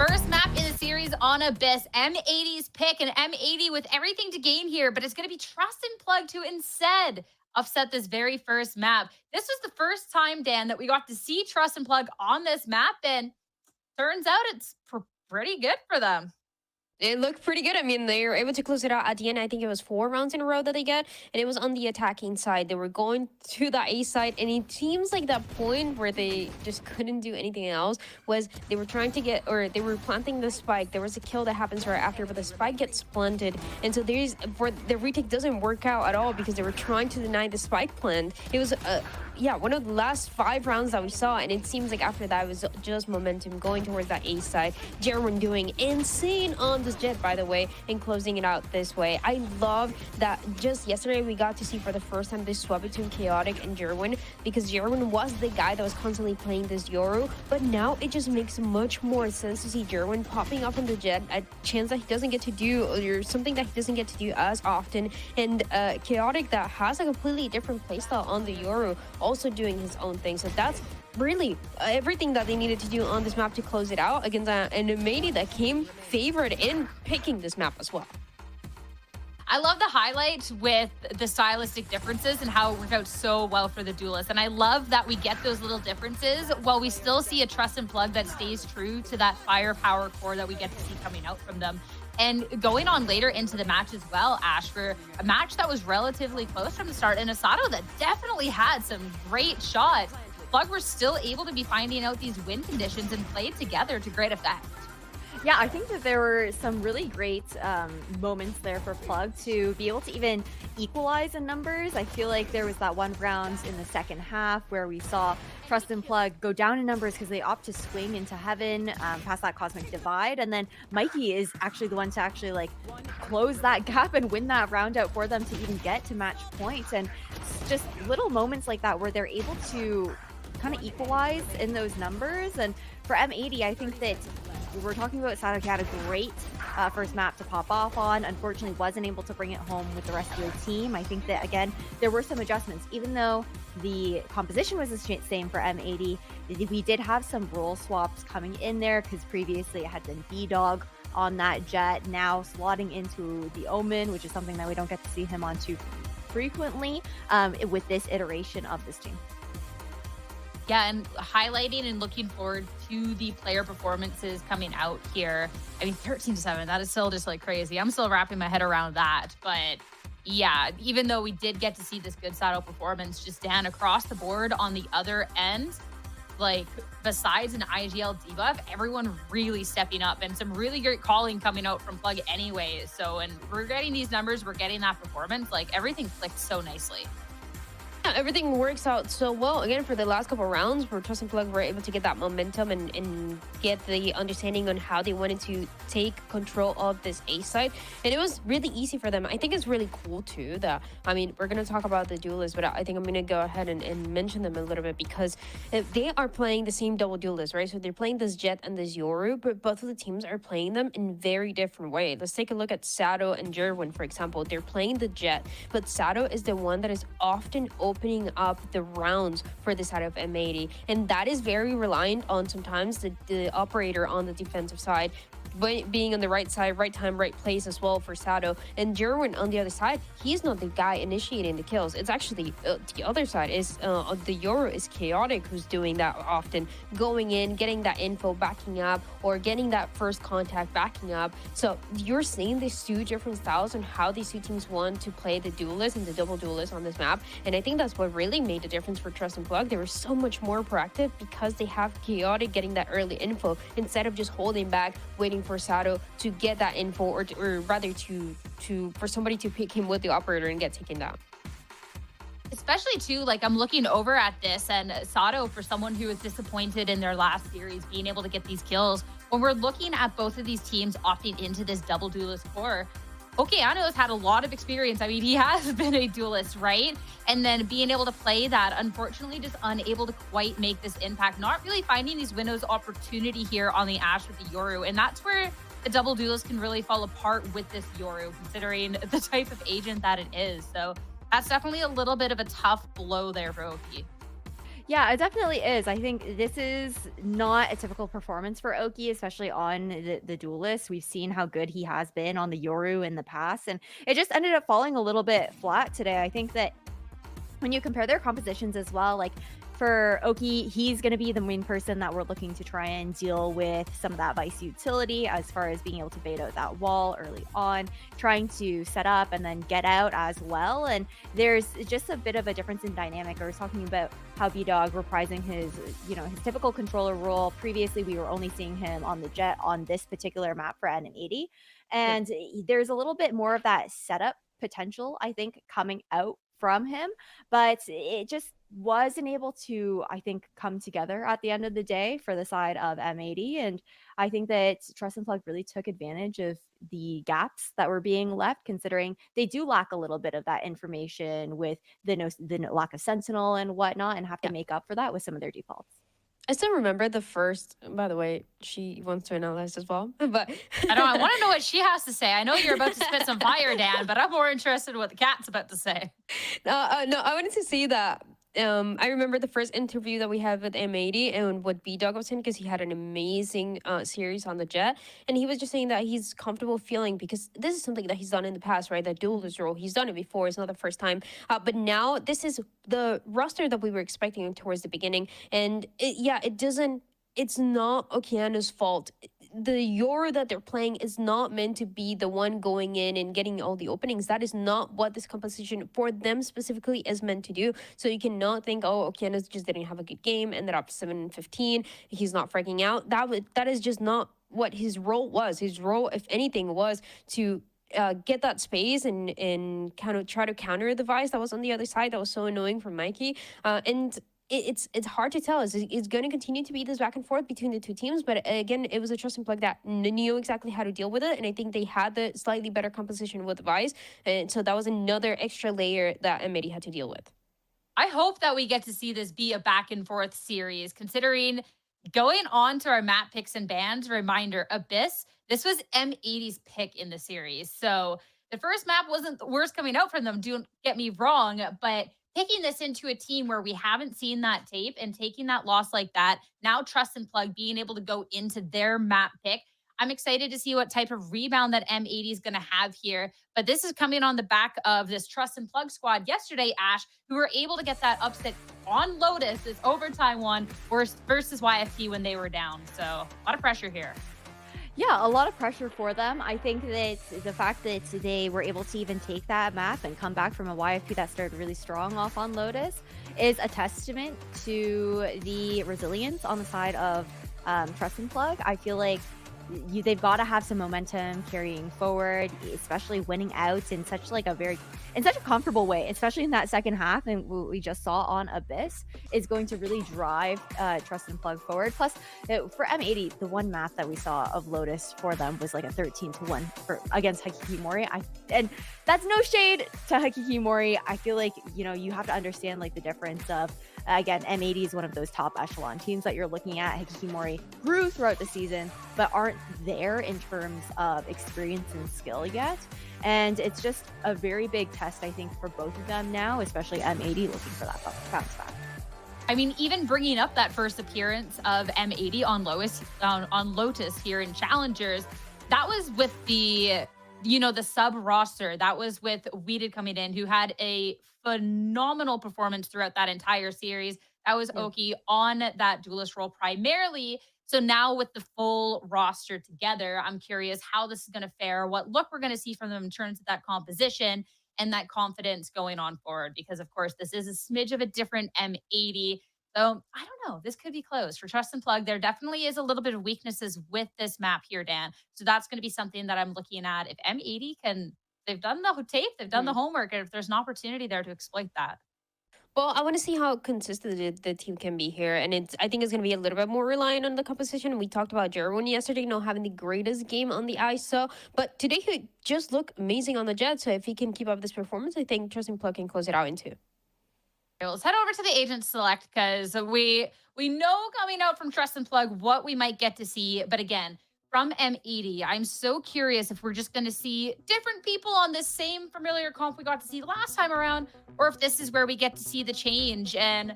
First map in the series on Abyss. M80's pick, and M80 with everything to gain here, but it's going to be Trust and Plug to instead upset this very first map. This was the first time, Dan, that we got to see Trust and Plug on this map, and turns out it's pretty good for them. It looked pretty good. I mean, they were able to close it out at the end. I think it was 4 rounds in a row that they get, and it was on the attacking side. They were going to the A side, and it seems like that point where they just couldn't do anything else was they were trying to get, or they were planting the spike. There was a kill that happens right after, but the spike gets planted, and so there's for the retake doesn't work out at all because they were trying to deny the spike plant. It was yeah, one of the last 5 rounds that we saw, and it seems like after that it was just momentum going towards that A side. Jerwin doing insane on this jet, by the way, and closing it out this way. I love that just yesterday we got to see for the first time this swap between Chaotic and Jerwin, because Jerwin was the guy that was constantly playing this Yoru, but now it just makes much more sense to see Jerwin popping up on the jet, a chance that he doesn't get to do, or something that he doesn't get to do as often, and Chaotic that has a completely different playstyle on the Yoru, also doing his own thing. So that's really everything that they needed to do on this map to close it out against an M80 that came favored in picking this map as well. I love the highlight with the stylistic differences and how it worked out so well for the duelists. And I love that we get those little differences while we still see a Trust and Plug that stays true to that firepower core that we get to see coming out from them. And going on later into the match as well, Ash, for a match that was relatively close from the start, and Asado that definitely had some great shots. Plug were still able to be finding out these win conditions and play together to great effect. Yeah, I think that there were some really great moments there for Plug to be able to even equalize in numbers. I feel like there was that one round in the second half where we saw Trust and Plug go down in numbers because they opt to swing into heaven past that cosmic divide, and then Mikey is actually the one to actually like close that gap and win that round out for them to even get to match point. And it's just little moments like that where they're able to kind of equalize in those numbers. And for M80, I think that we're talking about Sato had a great first map to pop off on. Unfortunately, wasn't able to bring it home with the rest of the team. I think that, again, there were some adjustments. Even though the composition was the same for M80, we did have some role swaps coming in there because previously it had been B-Dog on that jet, now slotting into the Omen, which is something that we don't get to see him on too frequently with this iteration of this team. Yeah, and highlighting and looking forward to the player performances coming out here. I mean, 13-7, that is still just like crazy. I'm still wrapping my head around that. But yeah, even though we did get to see this good Sato performance, just Dan across the board on the other end, like besides an IGL debuff, everyone really stepping up and some really great calling coming out from Plug anyway. So, and we're getting these numbers, we're getting that performance, like everything clicked so nicely. Yeah, everything works out so well. Again, for the last couple of rounds, where Trust and Plug were able to get that momentum and get the understanding on how they wanted to take control of this A side. And it was really easy for them. I think it's really cool, too, that, I mean, we're going to talk about the duelists, but I think I'm going to go ahead and mention them a little bit because they are playing the same double duelist, right? So they're playing this Jet and this Yoru, but both of the teams are playing them in very different ways. Let's take a look at Sato and Jerwin, for example. They're playing the Jet, but Sato is the one that is often opening up the rounds for the side of M80, and that is very reliant on sometimes the operator on the defensive side being on the right side, right time, right place as well for Sato. And Jerwin on the other side, he's not the guy initiating the kills. It's actually the other side is the Yoru is Chaotic who's doing that often, going in, getting that info, backing up, or getting that first contact, backing up. So you're seeing these 2 different styles on how these 2 teams want to play the duelist and the double duelist on this map. And I think that's what really made the difference for Trust and Plug. They were so much more proactive because they have Chaotic getting that early info instead of just holding back, waiting for Sato to get that info, or rather for somebody to pick him with the operator and get taken down. Especially too, like I'm looking over at this, and Sato, for someone who was disappointed in their last series, being able to get these kills. When we're looking at both of these teams opting into this double duelist core, Okeano's had a lot of experience. I mean, he has been a duelist, right? And then being able to play that, unfortunately, just unable to quite make this impact. Not really finding these windows opportunity here on the Ashe with the Yoru. And that's where the double duelist can really fall apart with this Yoru, considering the type of agent that it is. So that's definitely a little bit of a tough blow there for Oki. Yeah, it definitely is. I think this is not a typical performance for Oki, especially on the duelist. We've seen how good he has been on the Yoru in the past, and it just ended up falling a little bit flat today. I think that when you compare their compositions as well, like for Oki, he's going to be the main person that we're looking to try and deal with some of that Vice utility as far as being able to bait out that wall early on, trying to set up and then get out as well. And there's just a bit of a difference in dynamic. I was talking about how B-Dog reprising his, his typical controller role. Previously, we were only seeing him on the Jet on this particular map for M80. And there's a little bit more of that setup potential, I think, coming out from him, but it just wasn't able to, I think, come together at the end of the day for the side of M80. And I think that Trust and Plug really took advantage of the gaps that were being left, considering they do lack a little bit of that information with the lack of Sentinel and whatnot, and have to make up for that with some of their defaults. I still remember the first, by the way, she wants to analyze as well, but I want to know what she has to say. I know you're about to spit some fire, Dan, but I'm more interested in what the cat's about to say. No, I wanted to say that I remember the first interview that we had with M80 and what B-Dog was saying, because he had an amazing series on the Jet, and he was just saying that he's comfortable feeling, because this is something that he's done in the past, right? That duelist role, he's done it before. It's not the first time, but now this is the roster that we were expecting towards the beginning, and it's not Okeana's fault. The Yoru that they're playing is not meant to be the one going in and getting all the openings. That is not what this composition for them specifically is meant to do. So you cannot think, oh, Okeana just didn't have a good game, ended up 7-15. He's not freaking out. That is just not what his role was. His role, if anything, was to get that space and kind of try to counter the Vice that was on the other side. That was so annoying for Mikey. And it's hard to tell. It's going to continue to be this back and forth between the two teams, but again, it was a Trust and Plug that knew exactly how to deal with it, and I think they had the slightly better composition with Vice, and so that was another extra layer that M80 had to deal with. I hope that we get to see this be a back and forth series, considering going on to our map picks and bans. Reminder, Abyss, this was M80's pick in the series, so the first map wasn't the worst coming out from them, don't get me wrong, but taking this into a team where we haven't seen that tape and taking that loss like that, now Trust and Plug being able to go into their map pick. I'm excited to see what type of rebound that M80 is going to have here. But this is coming on the back of this Trust and Plug squad yesterday, Ash, who were able to get that upset on Lotus, this overtime one, versus YFT when they were down. So a lot of pressure here. Yeah, a lot of pressure for them. I think that the fact that they were able to even take that map and come back from a YFP that started really strong off on Lotus is a testament to the resilience on the side of Trust and Plug. I feel like they've got to have some momentum carrying forward, especially winning out in such a comfortable way, especially in that second half. And what we just saw on Abyss is going to really drive Trust and Plug forward. Plus, for M80, the one map that we saw of Lotus for them was like a 13-1 against Hakikimori. And that's no shade to Hakikimori. I feel like, you have to understand like the difference of, again, M80 is one of those top echelon teams that you're looking at. Hakikimori grew throughout the season, but aren't there in terms of experience and skill yet. And it's just a very big test, I think, for both of them now, especially M80 looking for that bounce back. I mean, even bringing up that first appearance of M80 on Lotus here in Challengers, that was with the sub roster. That was with Weeded coming in, who had a phenomenal performance throughout that entire series. That was Oki on that duelist role primarily. So now with the full roster together, I'm curious how this is going to fare, what look we're going to see from them in terms of that composition and that confidence going on forward. Because, of course, this is a smidge of a different M80. So I don't know. This could be close. For Trust and Plug, there definitely is a little bit of weaknesses with this map here, Dan. So that's going to be something that I'm looking at. If M80 can, they've done the tape, they've done the homework, and if there's an opportunity there to exploit that. Well, I want to see how consistent the team can be here. And I think it's going to be a little bit more reliant on the composition. We talked about Jerwin yesterday not having the greatest game on the ISO. But today he just looked amazing on the Jet. So if he can keep up this performance, I think Trust and Plug can close it out in 2. Let's head over to the agent select, because we know coming out from Trust and Plug what we might get to see. But again, from M80, I'm so curious if we're just going to see different people on this same familiar comp we got to see last time around, or if this is where we get to see the change. And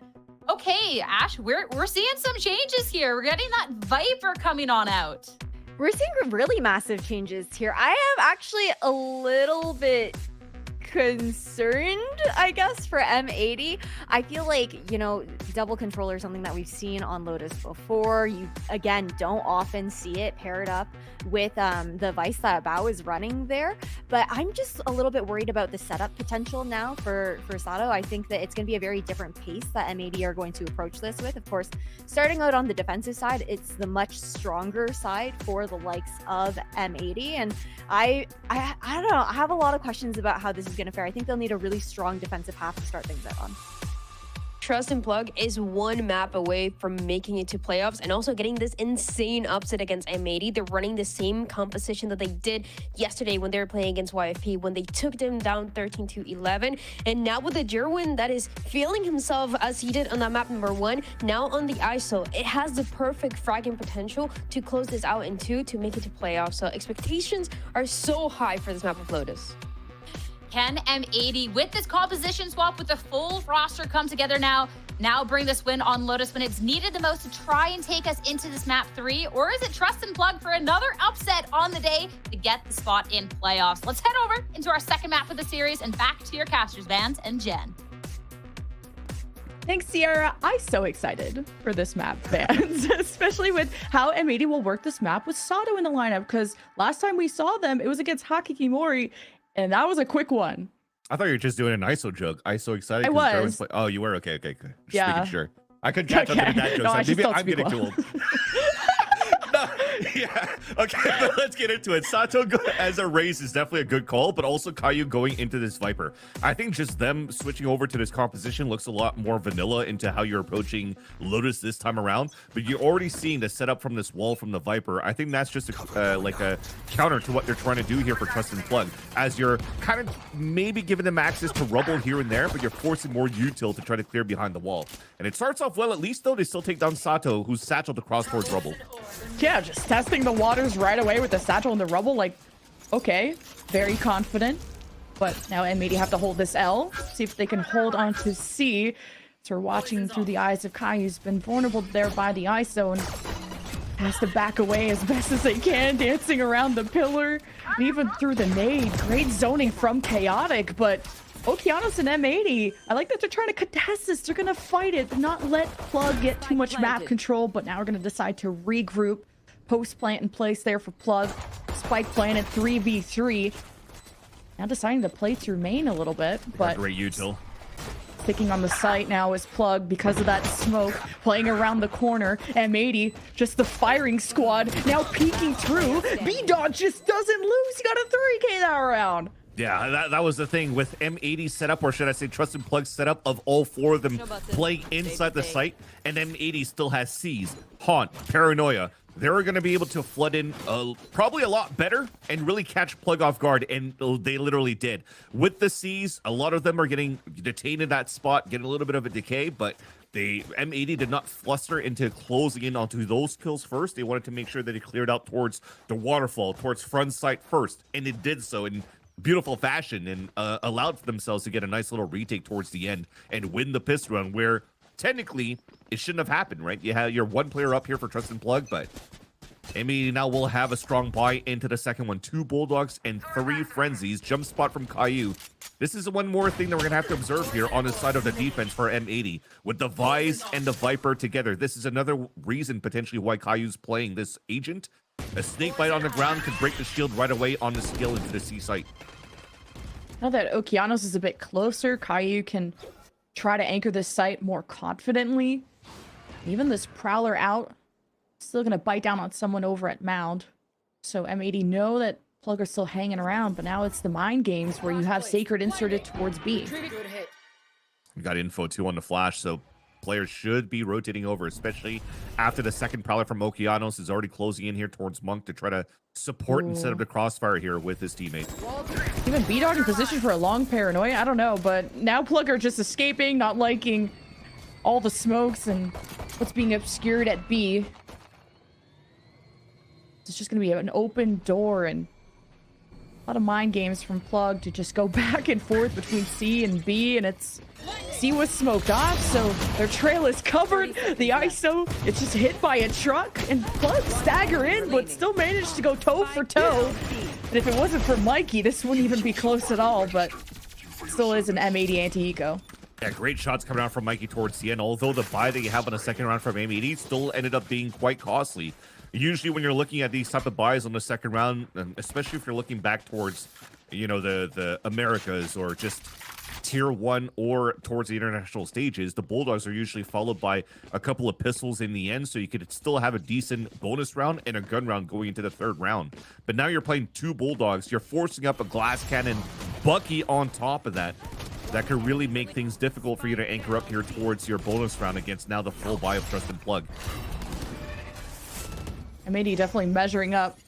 Okay, Ash, we're seeing some changes here. We're getting that Viper coming on out. We're seeing really massive changes here. I am actually a little bit concerned, I guess, for M80. I feel like, you know, double controller is something that we've seen on Lotus before. You, again, don't often see it paired up with the Vice that Bao is running there. But I'm just a little bit worried about the setup potential now for Sato. I think that it's going to be a very different pace that M80 are going to approach this with. Of course, starting out on the defensive side, it's the much stronger side for the likes of M80. And I don't know. I have a lot of questions about how this is going to fare. I think they'll need a really strong defensive half to start things out on. Trust and Plug is one map away from making it to playoffs and also getting this insane upset against M80. They're running the same composition that they did yesterday when they were playing against YFP, when they took them down 13-11. And now with the Jerwin that is feeling himself as he did on that map number 1, now on the ISO, it has the perfect fragging potential to close this out in 2 to make it to playoffs. So expectations are so high for this map of Lotus. Can M80, with this composition swap, with the full roster come together now bring this win on Lotus when it's needed the most to try and take us into this map 3? Or is it Trust and Plug for another upset on the day to get the spot in playoffs? Let's head over into our second map of the series and back to your casters, Vans and Jen. Thanks, Sierra. I'm so excited for this map, fans, especially with how M80 will work this map with Sato in the lineup, because last time we saw them, it was against Hakikimori, and that was a quick one. I thought you were just doing an ISO joke. I so excited. I was. Oh, you were? Okay, good. Just yeah. making sure. I could catch up to that joke. No, I just don't I'm speak getting well. too old. No, yeah. Okay, but let's get into it. Sato as a race is definitely a good call, but also Caillou going into this Viper. I think just them switching over to this composition looks a lot more vanilla into how you're approaching Lotus this time around. But you're already seeing the setup from this wall from the Viper. I think that's just like a counter to what they're trying to do here for Trust and Plug, as you're kind of maybe giving them access to rubble here and there, but you're forcing more util to try to clear behind the wall. And it starts off well, at least, though. They still take down Sato, who's satcheled across towards rubble. Yeah, just testing the waters right away with the satchel and the rubble. Like, okay, very confident. But now M80 have to hold this L, see if they can hold on to C. So we're watching through the eyes of Kai, who's been vulnerable there by the ISO and has to back away as best as they can, dancing around the pillar, and even through the nade. Great zoning from Chaotic, but Okeanos and M80, I like that they're trying to contest this. They're going to fight it, not let Plug get too much map control, but now we're going to decide to regroup. Post plant in place there for Plug. Spike planted 3v3. Now deciding to play through main a little bit, but great util. sticking on the site now is Plug because of that smoke, playing around the corner. M80, just the firing squad, now peeking through. B-Dog just doesn't lose. He got a 3K that round. Yeah, that was the thing with M80 setup, or should I say Trust and Plug setup, of all 4 of them playing inside the site, and M80 still has Seize, Haunt, Paranoia. They're going to be able to flood in probably a lot better and really catch Plug off guard, and they literally did. With the Seize, a lot of them are getting detained in that spot, getting a little bit of a decay, but M80 did not fluster into closing in onto those kills first. They wanted to make sure that it cleared out towards the waterfall, towards front site first, and it did so in beautiful fashion, and allowed for themselves to get a nice little retake towards the end and win the piss run, where technically it shouldn't have happened, right? You have your 1 player up here for Trust and Plug, but M80 now will have a strong buy into the second one. 2 Bulldogs and 3 Frenzies. Jump spot from Caillou. This is one more thing that we're going to have to observe here on the side of the defense for M80. With the Vise and the Viper together, this is another reason potentially why Caillou's playing this agent. A snake bite on the ground could break the shield right away on the skill into the C site. Now that Okeanos is a bit closer, Caillou can try to anchor this site more confidently. Even this Prowler out, still going to bite down on someone over at Mound. So M80 know that Plug are still hanging around, but now it's the mind games where you have Sacred inserted towards B. We got info too on the flash, so players should be rotating over, especially after the second Prowler from Okeanos is already closing in here towards Monk to try to support and set up the crossfire here with his teammate. Even B-Dog in position for a long Paranoia? I don't know, but now Plug are just escaping, not liking all the smokes and what's being obscured at B. It's just going to be an open door and a lot of mind games from Plug to just go back and forth between C and B, and it's C was smoked off, so their trail is covered. The ISO, it's just hit by a truck, and Plug stagger in, but still managed to go toe for toe. And if it wasn't for Mikey, this wouldn't even be close at all, but still is an M80 anti-eco. Yeah, great shots coming out from Mikey towards the end, although the buy that you have on a second round from M80 still ended up being quite costly. Usually when you're looking at these type of buys on the second round, especially if you're looking back towards, you know, the Americas or just tier 1 or towards the international stages, the Bulldogs are usually followed by a couple of pistols in the end, so you could still have a decent bonus round and a gun round going into the third round. But now you're playing 2 Bulldogs, you're forcing up a glass cannon Bucky on top of that. That could really make things difficult for you to anchor up here towards your bonus round against now the full buy of Trust and Plug. M80 definitely measuring up.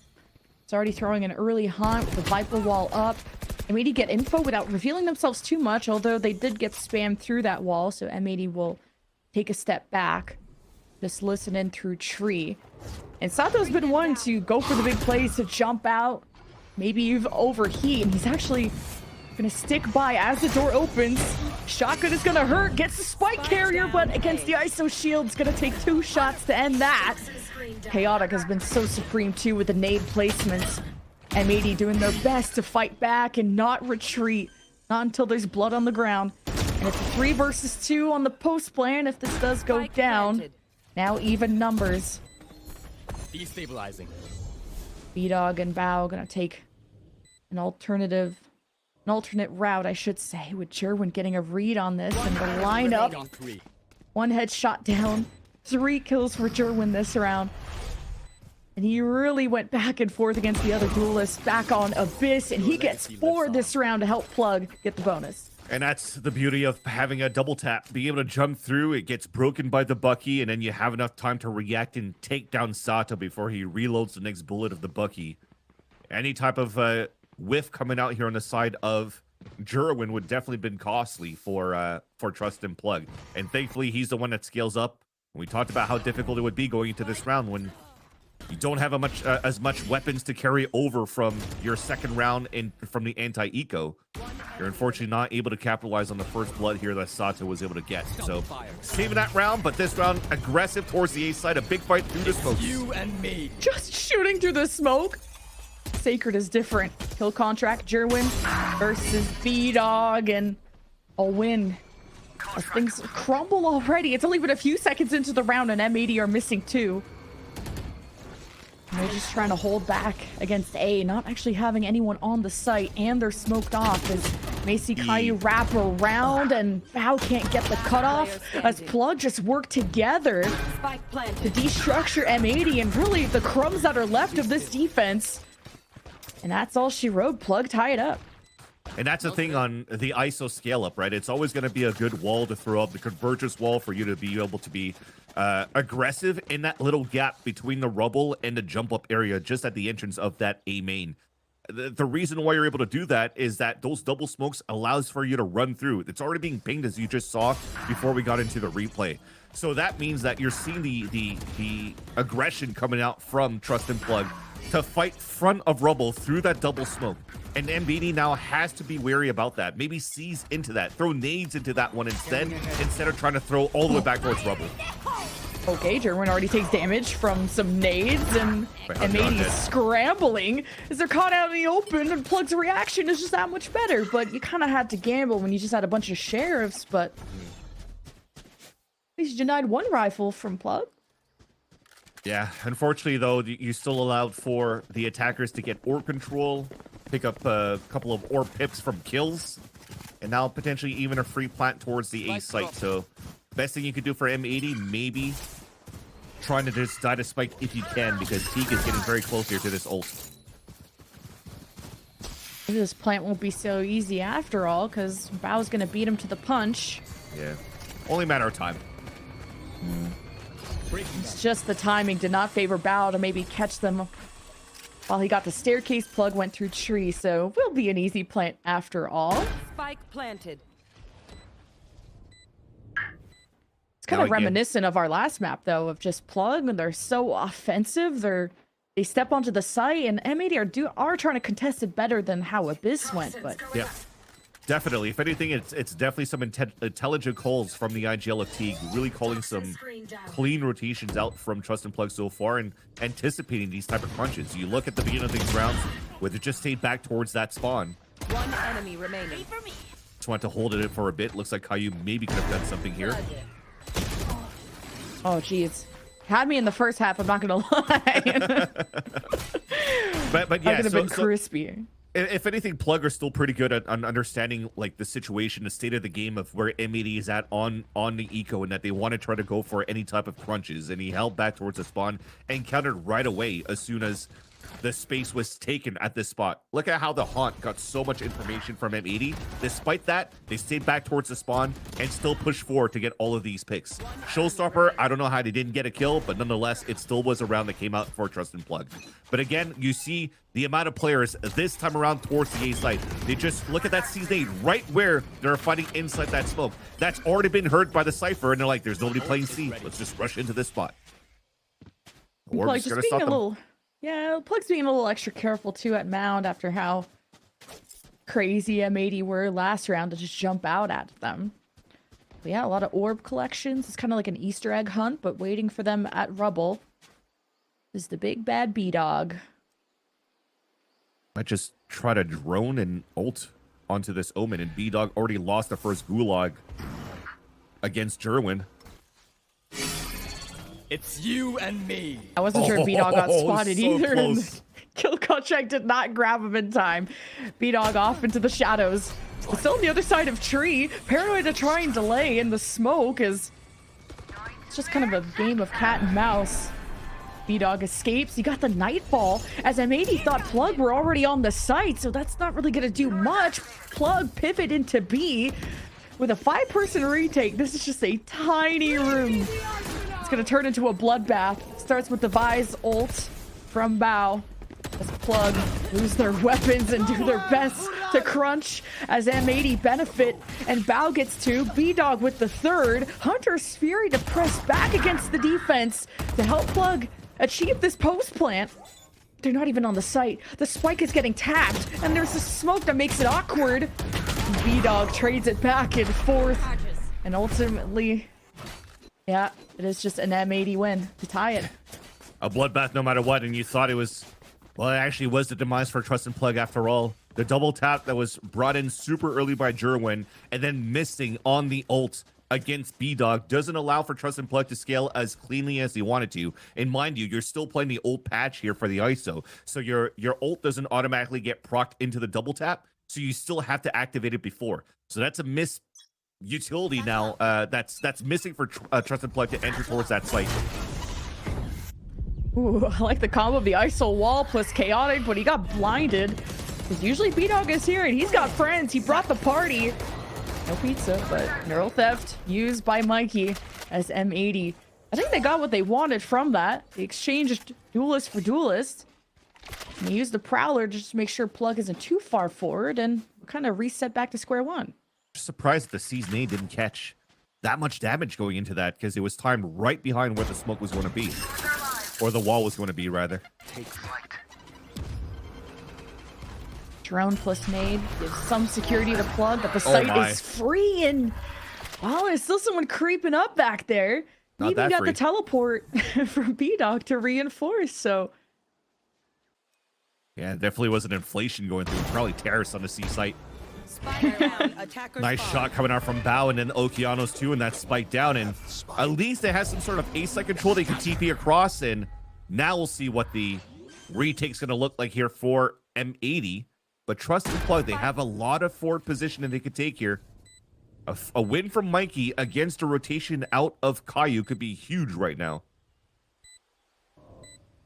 It's already throwing an early hunt with the Viper wall up. M80 get info without revealing themselves too much, although they did get spammed through that wall, so M80 will take a step back. Just listen in through tree. And Sato's been one to go for the big plays, to jump out, maybe even overheat, and he's actually gonna stick by as the door opens. Shotgun is gonna hurt, gets the spike carrier, but against the ISO shield, it's gonna take 2 shots to end that. Chaotic has been so supreme too with the nade placements. M80 doing their best to fight back and not retreat. Not until there's blood on the ground. And it's a 3 versus 2 on the post plan if this does go down. Now even numbers. Destabilizing. B-Dog and Bao gonna take an alternate route, I should say, with Jerwin getting a read on this and the lineup. 1 headshot down, 3 kills for Jerwin this round. And he really went back and forth against the other duelists back on Abyss, and he gets 4 this round to help Plug get the bonus. And that's the beauty of having a double tap. Being able to jump through, it gets broken by the Bucky, and then you have enough time to react and take down Sato before he reloads the next bullet of the Bucky. Any type of whiff coming out here on the side of Jerwin would definitely been costly for Trust and Plug. And thankfully, he's the one that scales up. We talked about how difficult it would be going into this round when you don't have as much weapons to carry over from your second round and from the anti-eco. You're unfortunately not able to capitalize on the first blood here that Sato was able to get. So saving that round, but this round aggressive towards the A side, a big fight through the smoke. You and me. Just shooting through the smoke. Sacred is different. Kill contract, Jerwin versus B-Dog, and a win. As things crumble already. It's only been a few seconds into the round, and M80 are missing 2. And they're just trying to hold back against A, not actually having anyone on the site, and they're smoked off as Macy Caillou wrap around, and Bao can't get the cutoff as Plug just work together to destructure M80, and really the crumbs that are left of this defense. And that's all she wrote. Plug tie it up. And that's the thing on the ISO scale up, right? It's always going to be a good wall to throw up, the convergence wall for you to be able to be aggressive in that little gap between the rubble and the jump up area just at the entrance of that A main. The reason why you're able to do that is that those double smokes allows for you to run through. It's already being pinged, as you just saw before we got into the replay. So that means that you're seeing the aggression coming out from Trust and Plug to fight front of rubble through that double smoke. And M80 now has to be wary about that. Maybe sees into that. Throw nades into that one instead of trying to throw all the way back towards rubble. Okay, Jerwin already takes damage from some nades, and M80 scrambling as they're caught out in the open, and Plug's reaction is just that much better. But you kind of had to gamble when you just had a bunch of sheriffs, but at least you denied 1 rifle from Plug. Yeah, unfortunately, though, you still allowed for the attackers to get ore control, pick up a couple of ore pips from kills, and now potentially even a free plant towards the A site. So best thing you could do for M80, maybe trying to just die to spike if you can, because Teak is getting very close here to this ult. Maybe this plant won't be so easy after all, because Bao's going to beat him to the punch. Yeah, only a matter of time. It's just the timing did not favor Bao to maybe catch them while he got the staircase. Plug went through tree, so will be an easy plant after all. Spike planted. It's kind of reminiscent of our last map, though, of just Plug, and they're so offensive. They step onto the site, and M80 are trying to contest it better than how Abyss went, but yeah. Definitely. If anything, it's definitely some intelligent calls from the IGL of Teague, really calling some clean rotations out from Trust and Plug so far and anticipating these type of crunches. You look at the beginning of these rounds, where they just stayed back towards that spawn. One enemy remaining. Just wanted to hold it for a bit. Looks like Caillou maybe could have done something here. Oh, geez. Had me in the first half, I'm not going to lie. but yeah, I could have been crispy. If anything, Plug are still pretty good at understanding like the situation, the state of the game of where M80 is at on the eco, and that they want to try to go for any type of crunches. And he held back towards the spawn and countered right away as soon as the space was taken at this spot. Look at how the Haunt got so much information from M80. Despite that, they stayed back towards the spawn and still pushed forward to get all of these picks. Showstopper, I don't know how they didn't get a kill, but nonetheless, it still was a round that came out for Trust and Plug. But again, you see the amount of players this time around towards the A site. They just look at that C8 right where they're fighting inside that smoke. That's already been heard by the Cypher, and they're like, there's nobody playing C. Let's just rush into this spot. Or Plug just being a little... Yeah, Plug's being a little extra careful too at Mound after how crazy M80 were last round to just jump out at them. But yeah, a lot of orb collections. It's kind of like an Easter egg hunt, but waiting for them at Rubble is the big bad B-Dog. Might just try to drone and ult onto this Omen, and B-Dog already lost the first Gulag against Jerwin. It's you and me. I wasn't sure if B-Dog got spotted so either. And close. Kill contract did not grab him in time. B-Dog off into the shadows. It's still on the other side of tree. Paranoid to try and delay in the smoke is... It's just kind of a game of cat and mouse. B-Dog escapes. He got the Nightfall, as M80 thought Plug were already on the site, so that's not really going to do much. Plug pivot into B with a 5-person retake. This is just a tiny room. It's going to turn into a bloodbath. Starts with the Vise ult from Bao. As Plug lose their weapons and do their best to crunch as M80 benefit. And Bao gets 2. B-Dog with the 3rd. Hunter's Fury to press back against the defense to help Plug achieve this post plant. They're not even on the site. The spike is getting tapped, and there's a smoke that makes it awkward. B-Dog trades it back in 4th. And ultimately... yeah, it is just an M80 win to tie it. A bloodbath no matter what, and you thought it was... well, it actually was the demise for Trust and Plug after all. The double tap that was brought in super early by Jerwin and then missing on the ult against B-Dog doesn't allow for Trust and Plug to scale as cleanly as they wanted to. And mind you, you're still playing the ult patch here for the ISO. So your ult doesn't automatically get procced into the double tap. So you still have to activate it before. So that's a miss utility now that's missing for Trust and Plug to enter towards that site. Ooh, I like the combo of the ISO wall plus chaotic, but he got blinded. Because usually B-Dog is here and he's got friends. He brought the party. No pizza, but neural theft used by Mikey as M80. I think they got what they wanted from that. They exchanged duelist for duelist. And they used the Prowler just to make sure Plug isn't too far forward and kind of reset back to square one. Just surprised that the Season A didn't catch that much damage going into that because it was timed right behind where the smoke was going to be. Or the wall was going to be, rather. Take flight. Drone plus nade gives some security to Plug, but the site is free, and wow, there's still someone creeping up back there. Not Even that got free. the teleport from B-Dog to reinforce, so... yeah, definitely was an inflation going through. Probably terrorists on the C site. Nice shot coming out from Bao and then Okeanos too, and that spike down. And at least they have some sort of A-site control they can TP across. And now we'll see what the retake's going to look like here for M80. But Trust and Plug, they have a lot of forward position that they could take here. A win from Mikey against a rotation out of Caillou could be huge right now.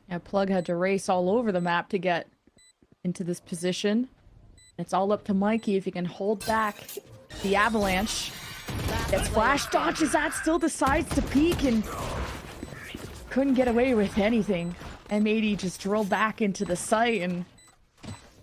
Yeah, Plug had to race all over the map to get into this position. It's all up to Mikey if he can hold back the avalanche. Gets flash, dodges that, still decides to peek and couldn't get away with anything. M80 just drilled back into the site, and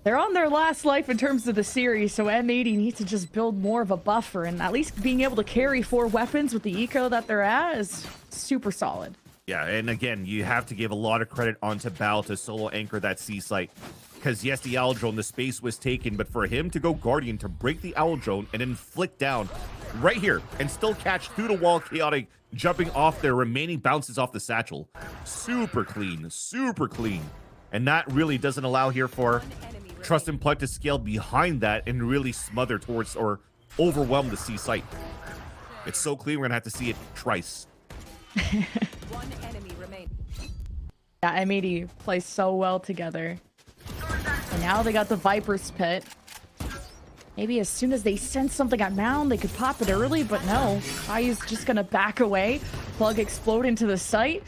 they're on their last life in terms of the series, so M80 needs to just build more of a buffer, and at least being able to carry 4 weapons with the eco that they're at is super solid. Yeah, and again, you have to give a lot of credit onto Bao to solo anchor that C site. Because yes, the Owl Drone, the space was taken, but for him to go Guardian to break the Owl Drone and then flick down right here and still catch through the wall Chaotic jumping off their remaining bounces off the satchel. Super clean, super clean. And that really doesn't allow here for Trust and Plug to scale behind that and really smother towards or overwhelm the C site. It's so clean, we're going to have to see it twice. One enemy remains. Yeah, M80 plays so well together. And now they got the Viper's Pit. Maybe as soon as they sense something at Mound, they could pop it early, but no. Kai's just gonna back away. Plug explode into the site.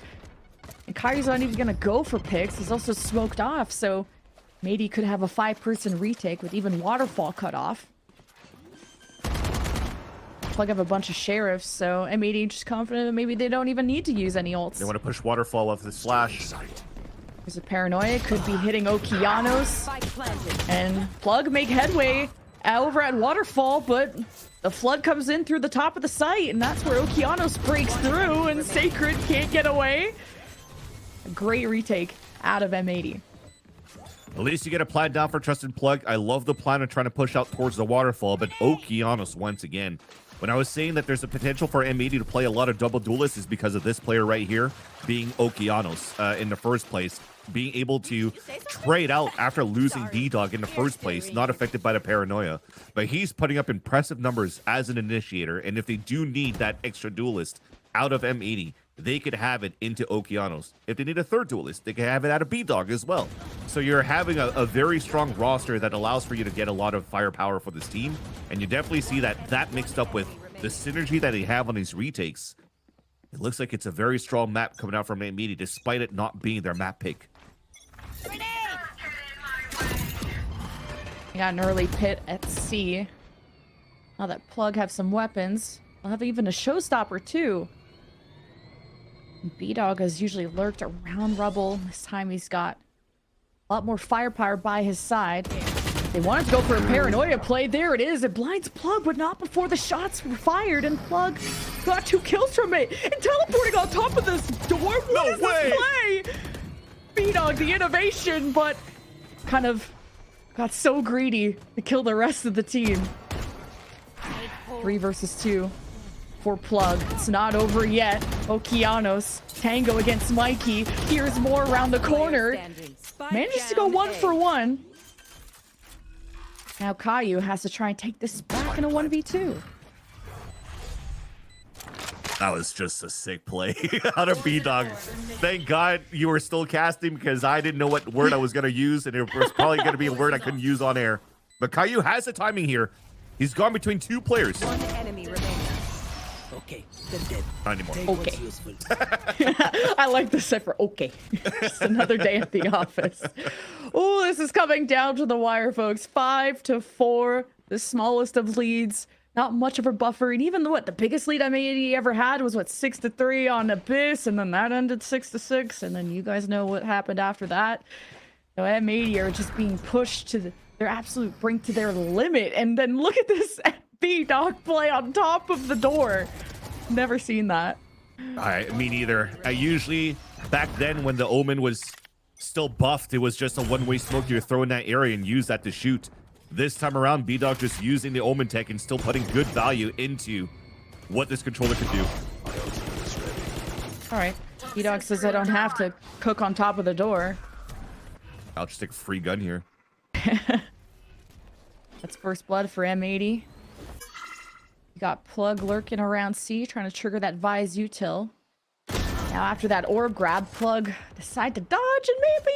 And Kai's not even gonna go for picks. He's also smoked off, so maybe could have a 5-person retake with even Waterfall cut off. Plug have a bunch of sheriffs, so M80 just confident that maybe they don't even need to use any ults. They want to push Waterfall off the slash. There's a Paranoia, could be hitting Okeanos. Spike planted. And Plug make headway over at Waterfall, but the flood comes in through the top of the site, and that's where Okeanos breaks through, and Sacred can't get away. A great retake out of M80. At least you get a plan down for Trusted Plug. I love the plan of trying to push out towards the Waterfall, but Okeanos once again. When I was saying that there's a potential for M80 to play a lot of double duelists is because of this player right here being Okeanos in the first place. Being able to trade out after losing D-Dog in the first place, not affected by the Paranoia. But he's putting up impressive numbers as an initiator, and if they do need that extra duelist out of M80, they could have it into Okeanos. If they need a third duelist, they can have it out of B-Dog as well. So you're having a very strong roster that allows for you to get a lot of firepower for this team, and you definitely see that mixed up with the synergy that they have on these retakes. It looks like it's a very strong map coming out from M80, despite it not being their map pick. We got an early pit at C. Now that Plug have some weapons, they'll have even a showstopper too. B-Dog has usually lurked around rubble. This time he's got a lot more firepower by his side. They wanted to go for a Paranoia play. There it is. It blinds Plug, but not before the shots were fired. And Plug got 2 kills from it. And teleporting on top of this door. What is this play? B-Dog, the innovation, but kind of got so greedy to kill the rest of the team. 3 versus 2 for Plug. It's not over yet. Okeanos, Tango against Mikey. Here's more around the corner. Manages to go 1 for 1. Now Caillou has to try and take this back in a 1v2. That was just a sick play out of B-Dog. Thank God you were still casting because I didn't know what word I was going to use, and it was probably going to be a word I couldn't use on air. But Caillou has the timing here. He's gone between 2 players. One enemy remaining. Okay, then dead. Not anymore. Okay. I like the cipher. Okay. Just another day at the office. Oh, this is coming down to the wire, folks. 5-4. The smallest of leads. Not much of a buffer. And even the biggest lead M80 ever had was 6-3 on Abyss, and then that ended 6-6. And then you guys know what happened after that. So M80 are just being pushed to their absolute brink, to their limit. And then look at this B-Dog play on top of the door. Never seen that. Me neither. I usually, back then when the Omen was still buffed, it was just a one-way smoke. You throw in that area and use that to shoot. This time around, B-Dog just using the Omen tech and still putting good value into what this controller can do. All right. B-Dog says I don't have to cook on top of the door. I'll just take a free gun here. That's first blood for M80. You got Plug lurking around C, trying to trigger that Vise util. Now after that orb grab, Plug decide to dodge and maybe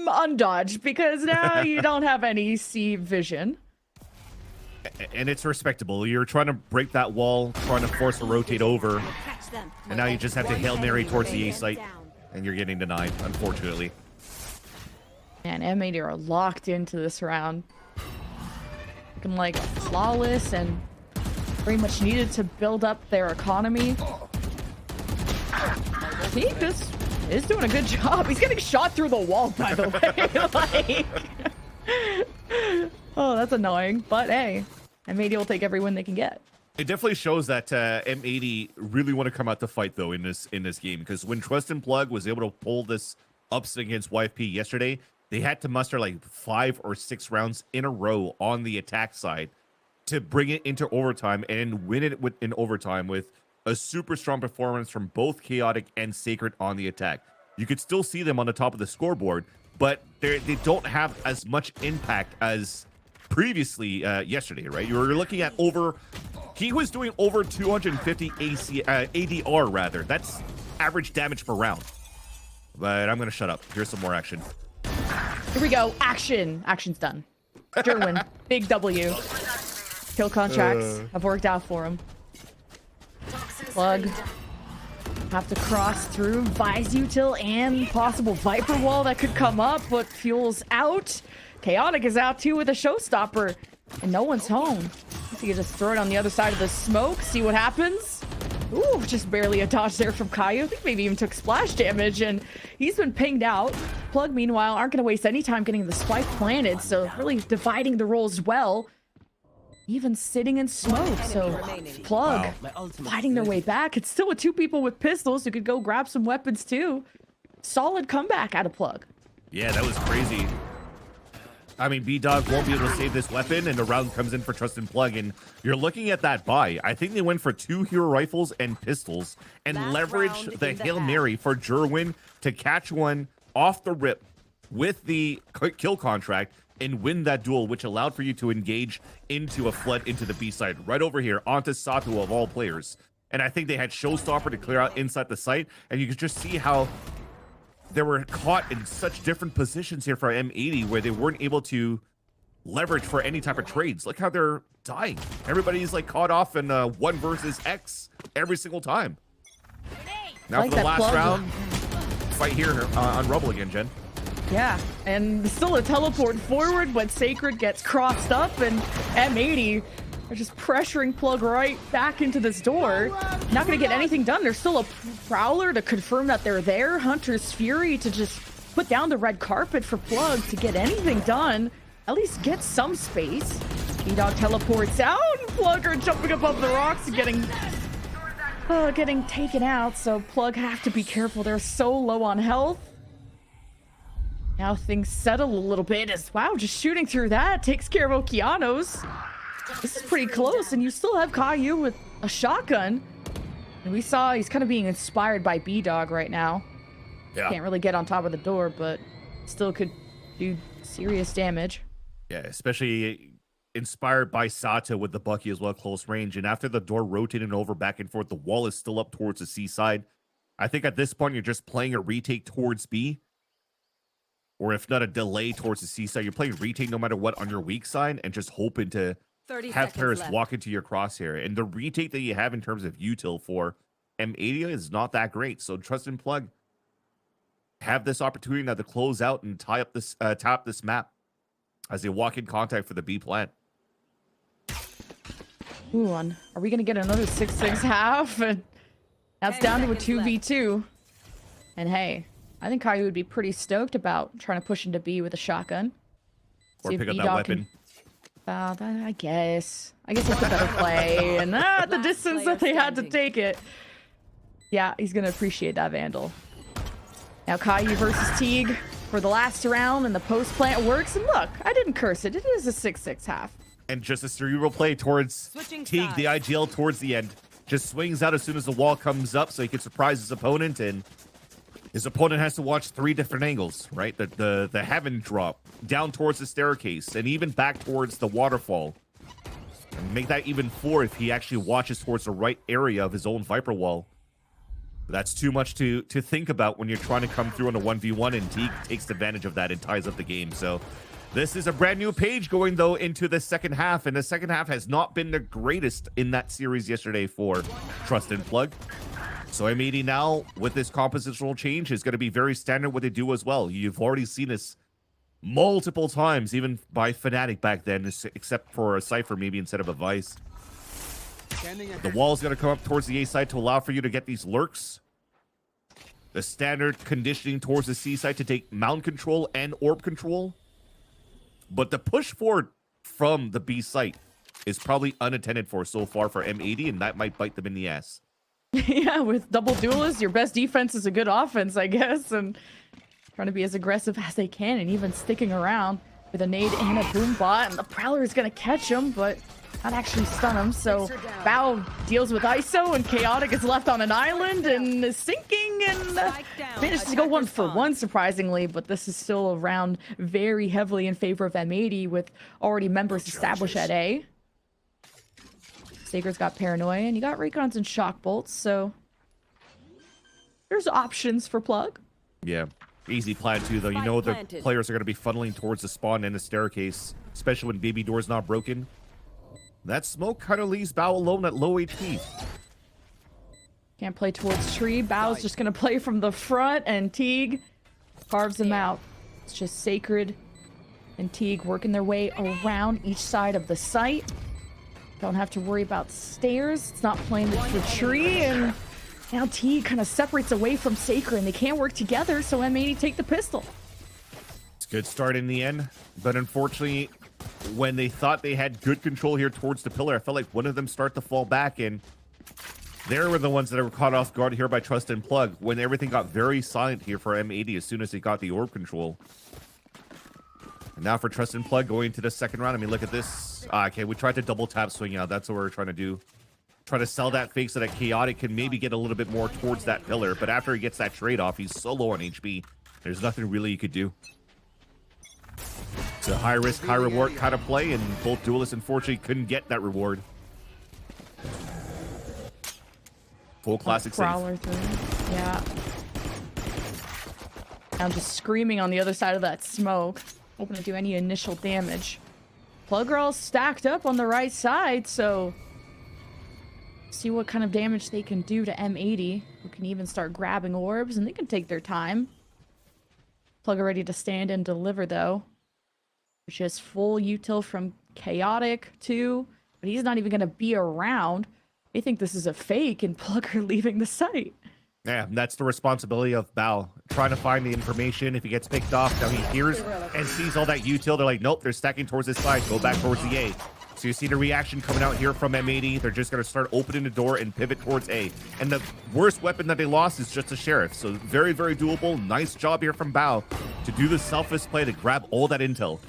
undodge, because now you don't have any C vision. And it's respectable. You're trying to break that wall, trying to force a rotate over. And now you just have to Hail Mary towards the A site. And you're getting denied, unfortunately. And M80 are locked into this round. Looking like flawless and pretty much needed to build up their economy. He just is doing a good job. He's getting shot through the wall, by the way. Oh, that's annoying. But hey, M80 will take every win they can get. It definitely shows that M80 really want to come out to fight though in this game, because when Trust and Plug was able to pull this upset against YFP yesterday, they had to muster like 5 or 6 rounds in a row on the attack side to bring it into overtime and win it in overtime with a super strong performance from both Chaotic and Sacred on the attack. You could still see them on the top of the scoreboard, but they don't have as much impact as previously yesterday, right? You were looking at he was doing over 250 ADR rather. That's average damage per round. But I'm gonna shut up. Here's some more action. Here we go. Action. Action's done. Derwin, big W. Kill contracts have worked out for him. Plug. Have to cross through Vise Util and possible Viper wall that could come up, but Fuel's out. Chaotic is out too with a showstopper, and no one's home. So you just throw it on the other side of the smoke, see what happens. Ooh, just barely a dodge there from Caillou. I think maybe even took splash damage, and he's been pinged out. Plug, meanwhile, aren't going to waste any time getting the spike planted, so really dividing the roles well. Even sitting in smoke, so Plug fighting their way back. It's still with 2 people with pistols who could go grab some weapons too. Solid comeback out of Plug. Yeah, that was crazy. I mean, B-Dog won't be able to save this weapon, and the round comes in for Trust and Plug, and you're looking at that buy. I think they went for 2 hero rifles and pistols and leveraged the Hail Mary for Jerwin to catch one off the rip with the kill contract and win that duel, which allowed for you to engage into a flood into the B side right over here onto Sato of all players. And I think they had Showstopper to clear out inside the site, and you could just see how they were caught in such different positions here for M80 where they weren't able to leverage for any type of trades. Look how they're dying. Everybody's like caught off in 1 versus X every single time. Now like for the last Plug round, fight here on Rubble again, Jen. Yeah, and still a teleport forward, but Sacred gets crossed up, and M80 are just pressuring Plug right back into this door. Not going to get anything done. There's still a Prowler to confirm that they're there. Hunter's Fury to just put down the red carpet for Plug to get anything done. At least get some space. B-Dog teleports out, and Plug are jumping above the rocks and getting taken out, so Plug have to be careful. They're so low on health. Now things settle a little bit as, wow, just shooting through that takes care of Okeanos. This is pretty close, and you still have Caillou with a shotgun. And we saw he's kind of being inspired by B-Dog right now. Yeah. Can't really get on top of the door, but still could do serious damage. Yeah, especially inspired by Sato with the Bucky as well, close range. And after the door rotating over back and forth, the wall is still up towards the C side. I think at this point, you're just playing a retake towards B. Or if not a delay towards the C side, you're playing retake no matter what on your weak side and just hoping to have Paris walk into your crosshair. And the retake that you have in terms of util for M80 is not that great. So Trust and Plug have this opportunity now to close out and tie up this tap this map as they walk in contact for the B plant. Ooh, are we gonna get another 6-6 half? And that's down to a 2v2. And hey, I think Caillou would be pretty stoked about trying to push into B with a shotgun. Or pick up that weapon. I guess it's a better play. And the distance that they had to take it. Yeah, he's going to appreciate that Vandal. Now Caillou versus Teague for the last round, and the post plant works. And look, I didn't curse it. It is a 6-6 half. And just a cerebral play towards Teague, the IGL towards the end. Just swings out as soon as the wall comes up so he can surprise his opponent, and his opponent has to watch 3 different angles, right? The heaven drop, down towards the staircase, and even back towards the waterfall. And make that even 4 if he actually watches towards the right area of his own Viper wall. But that's too much to think about when you're trying to come through on a 1v1, and Teague takes advantage of that and ties up the game. So this is a brand new page going, though, into the second half, and the second half has not been the greatest in that series yesterday for Trust and Plug. So M80 now, with this compositional change, is going to be very standard what they do as well. You've already seen this multiple times, even by Fnatic back then, except for a Cypher maybe instead of a Vice. The wall is going to come up towards the A side to allow for you to get these lurks. The standard conditioning towards the C side to take mount control and orb control. But the push forward from the B site is probably unattended for so far for M80, and that might bite them in the ass. Yeah, with double duelists, your best defense is a good offense, I guess, and trying to be as aggressive as they can, and even sticking around with a nade and a boom bot, and the Prowler is going to catch him, but not actually stun him. So Bao deals with ISO, and Chaotic is left on an island and is sinking, and managed to go 1 for 1, surprisingly, but this is still a round very heavily in favor of M80 with already members established at A. Sacred's got Paranoia, and you got Raycons and Shock Bolts, so there's options for Plug. Yeah. Easy plan too, though. You know the players are going to be funneling towards the spawn and the staircase, especially when baby door's not broken. That smoke kind of leaves Bao alone at low HP. Can't play towards tree. Bao's just going to play from the front, and Teague carves him out. It's just Sacred and Teague working their way around each side of the site. Don't have to worry about stairs. It's not playing the tree, and now Teague kind of separates away from Sacred, and they can't work together, so M80 take the pistol. It's a good start in the end, but unfortunately, when they thought they had good control here towards the pillar, I felt like one of them start to fall back, and they were the ones that were caught off guard here by Trust and Plug when everything got very silent here for M80 as soon as they got the orb control. And now for Trust and Plug going into the second round. I mean, look at this. Okay, we tried to double tap swing out. That's what we're trying to do. Try to sell that fake so that Chaotic can maybe get a little bit more towards that pillar. But after he gets that trade off, he's so low on HP. There's nothing really you could do. It's a high risk, high reward kind of play, and both duelists unfortunately couldn't get that reward. Full classic Prowler save. through. Yeah. I'm just screaming on the other side of that smoke, hoping to do any initial damage. Plug are all stacked up on the right side, so see what kind of damage they can do to M80, who can even start grabbing orbs, and they can take their time. Plug are ready to stand and deliver, though. Just full util from Chaotic, too, but he's not even going to be around. They think this is a fake, and Plug are leaving the site. Yeah, that's the responsibility of Bao. Trying to find the information. If he gets picked off, now he hears and sees all that util. They're like, nope, they're stacking towards this side. Go back towards the A. So you see the reaction coming out here from M80. They're just going to start opening the door and pivot towards A. And the worst weapon that they lost is just a Sheriff. So very, very doable. Nice job here from Bao to do the selfless play to grab all that intel.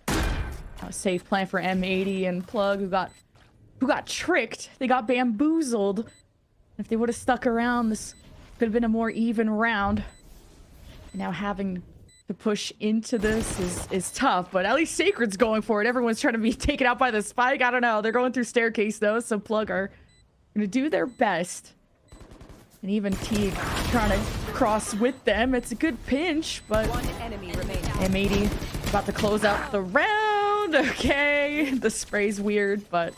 A safe plan for M80 and Plug, who got tricked. They got bamboozled. If they would have stuck around, this could have been a more even round. And now having to push into this is tough, but at least Sacred's going for it. Everyone's trying to be taken out by the spike. I don't know. They're going through staircase, though, so Plug are going to do their best. And even Teague trying to cross with them. It's a good pinch, but One enemy remaining. M80 about to close out the round. Okay, the spray's weird, but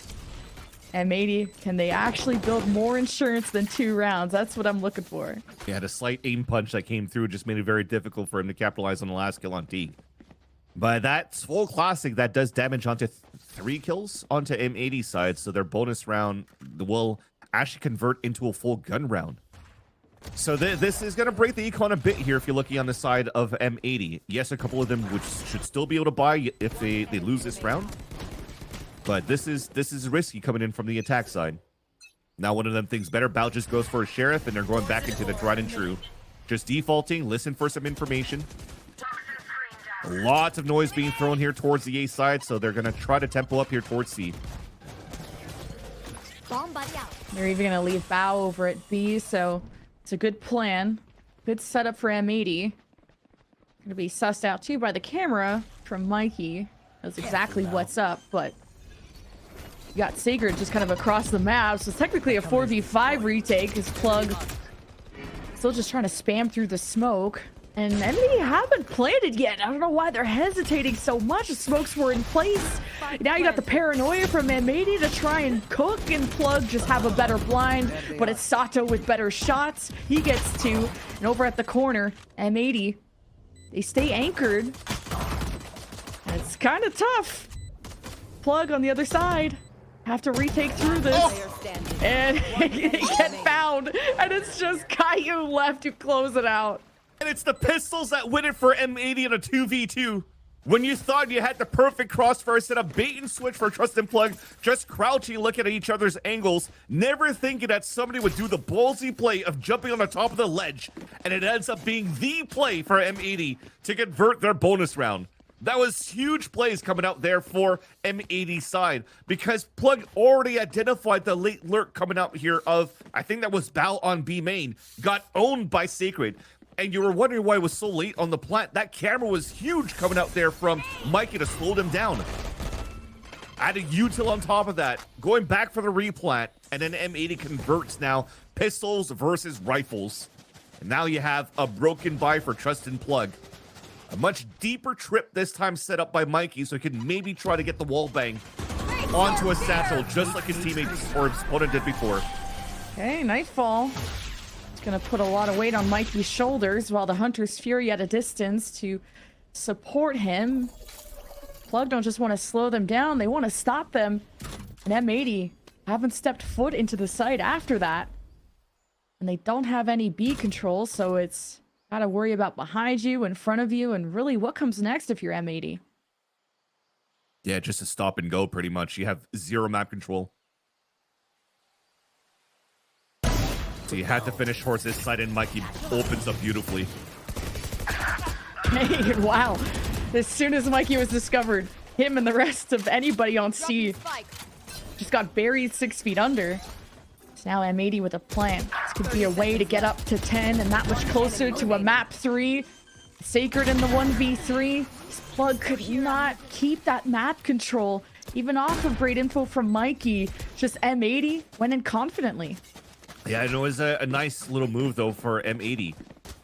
M80, can they actually build more insurance than 2 rounds? That's what I'm looking for. He had a slight aim punch that came through, just made it very difficult for him to capitalize on the last kill on Teague. But that's full classic. That does damage onto 3 kills onto M80 side, so their bonus round will actually convert into a full gun round. So this is going to break the econ a bit here if you're looking on the side of M80. Yes, a couple of them which should still be able to buy if they lose this round. But this is risky coming in from the attack side. Now one of them thinks better. Bao just goes for a Sheriff, and they're going back into the tried and true. Just defaulting, listen for some information. Lots of noise being thrown here towards the A side, so they're going to try to tempo up here towards C. They're even going to leave Bao over at B, so it's a good plan. Good setup for M80. Going to be sussed out, too, by the camera from Mikey. Knows exactly what's up, but you got Sacred just kind of across the map, so it's technically a 4v5 retake. His Plug still just trying to spam through the smoke. And M80 haven't planted yet. I don't know why they're hesitating so much. The smokes were in place. Now you got the paranoia from M80 to try and cook, and Plug just have a better blind. But it's Sato with better shots. He gets 2. And over at the corner, M80, they stay anchored. And it's kind of tough. Plug on the other side have to retake through this. And they get found. And it's just Caillou left to close it out. And it's the pistols that win it for M80 in a 2v2. When you thought you had the perfect crossfire setup, bait and switch for Trust and Plug, just crouching, looking at each other's angles, never thinking that somebody would do the ballsy play of jumping on the top of the ledge, and it ends up being the play for M80 to convert their bonus round. That was huge plays coming out there for M80 side, because Plug already identified the late lurk coming out here of, I think that was Bao on B main, got owned by Sacred. And you were wondering why it was so late on the plant. That camera was huge coming out there from Mikey to slow them down. Adding util on top of that, going back for the replant, and then M80 converts now pistols versus rifles. And now you have a broken buy for Trust and Plug. A much deeper trip this time set up by Mikey, so he can maybe try to get the wall bang onto a satchel, just like his teammates or his opponent did before. Okay, Nightfall. Gonna put a lot of weight on Mikey's shoulders, while the Hunter's Fury at a distance to support him. Plug don't just want to slow them down, they want to stop them. And M80 haven't stepped foot into the site after that. And they don't have any B control, so it's gotta worry about behind you, in front of you, and really what comes next if you're M80. Yeah, just a stop and go pretty much. You have zero map control. So you had to finish towards this side, and Mikey opens up beautifully. Hey, wow. As soon as Mikey was discovered, him and the rest of anybody on C just got buried 6 feet under. So now M80 with a plan. This could be a way to get up to 10 and that much closer to a map 3. Sacred in the 1v3. This Plug could not keep that map control. Even off of great info from Mikey, just M80 went in confidently. Yeah, and it was a nice little move, though, for M80.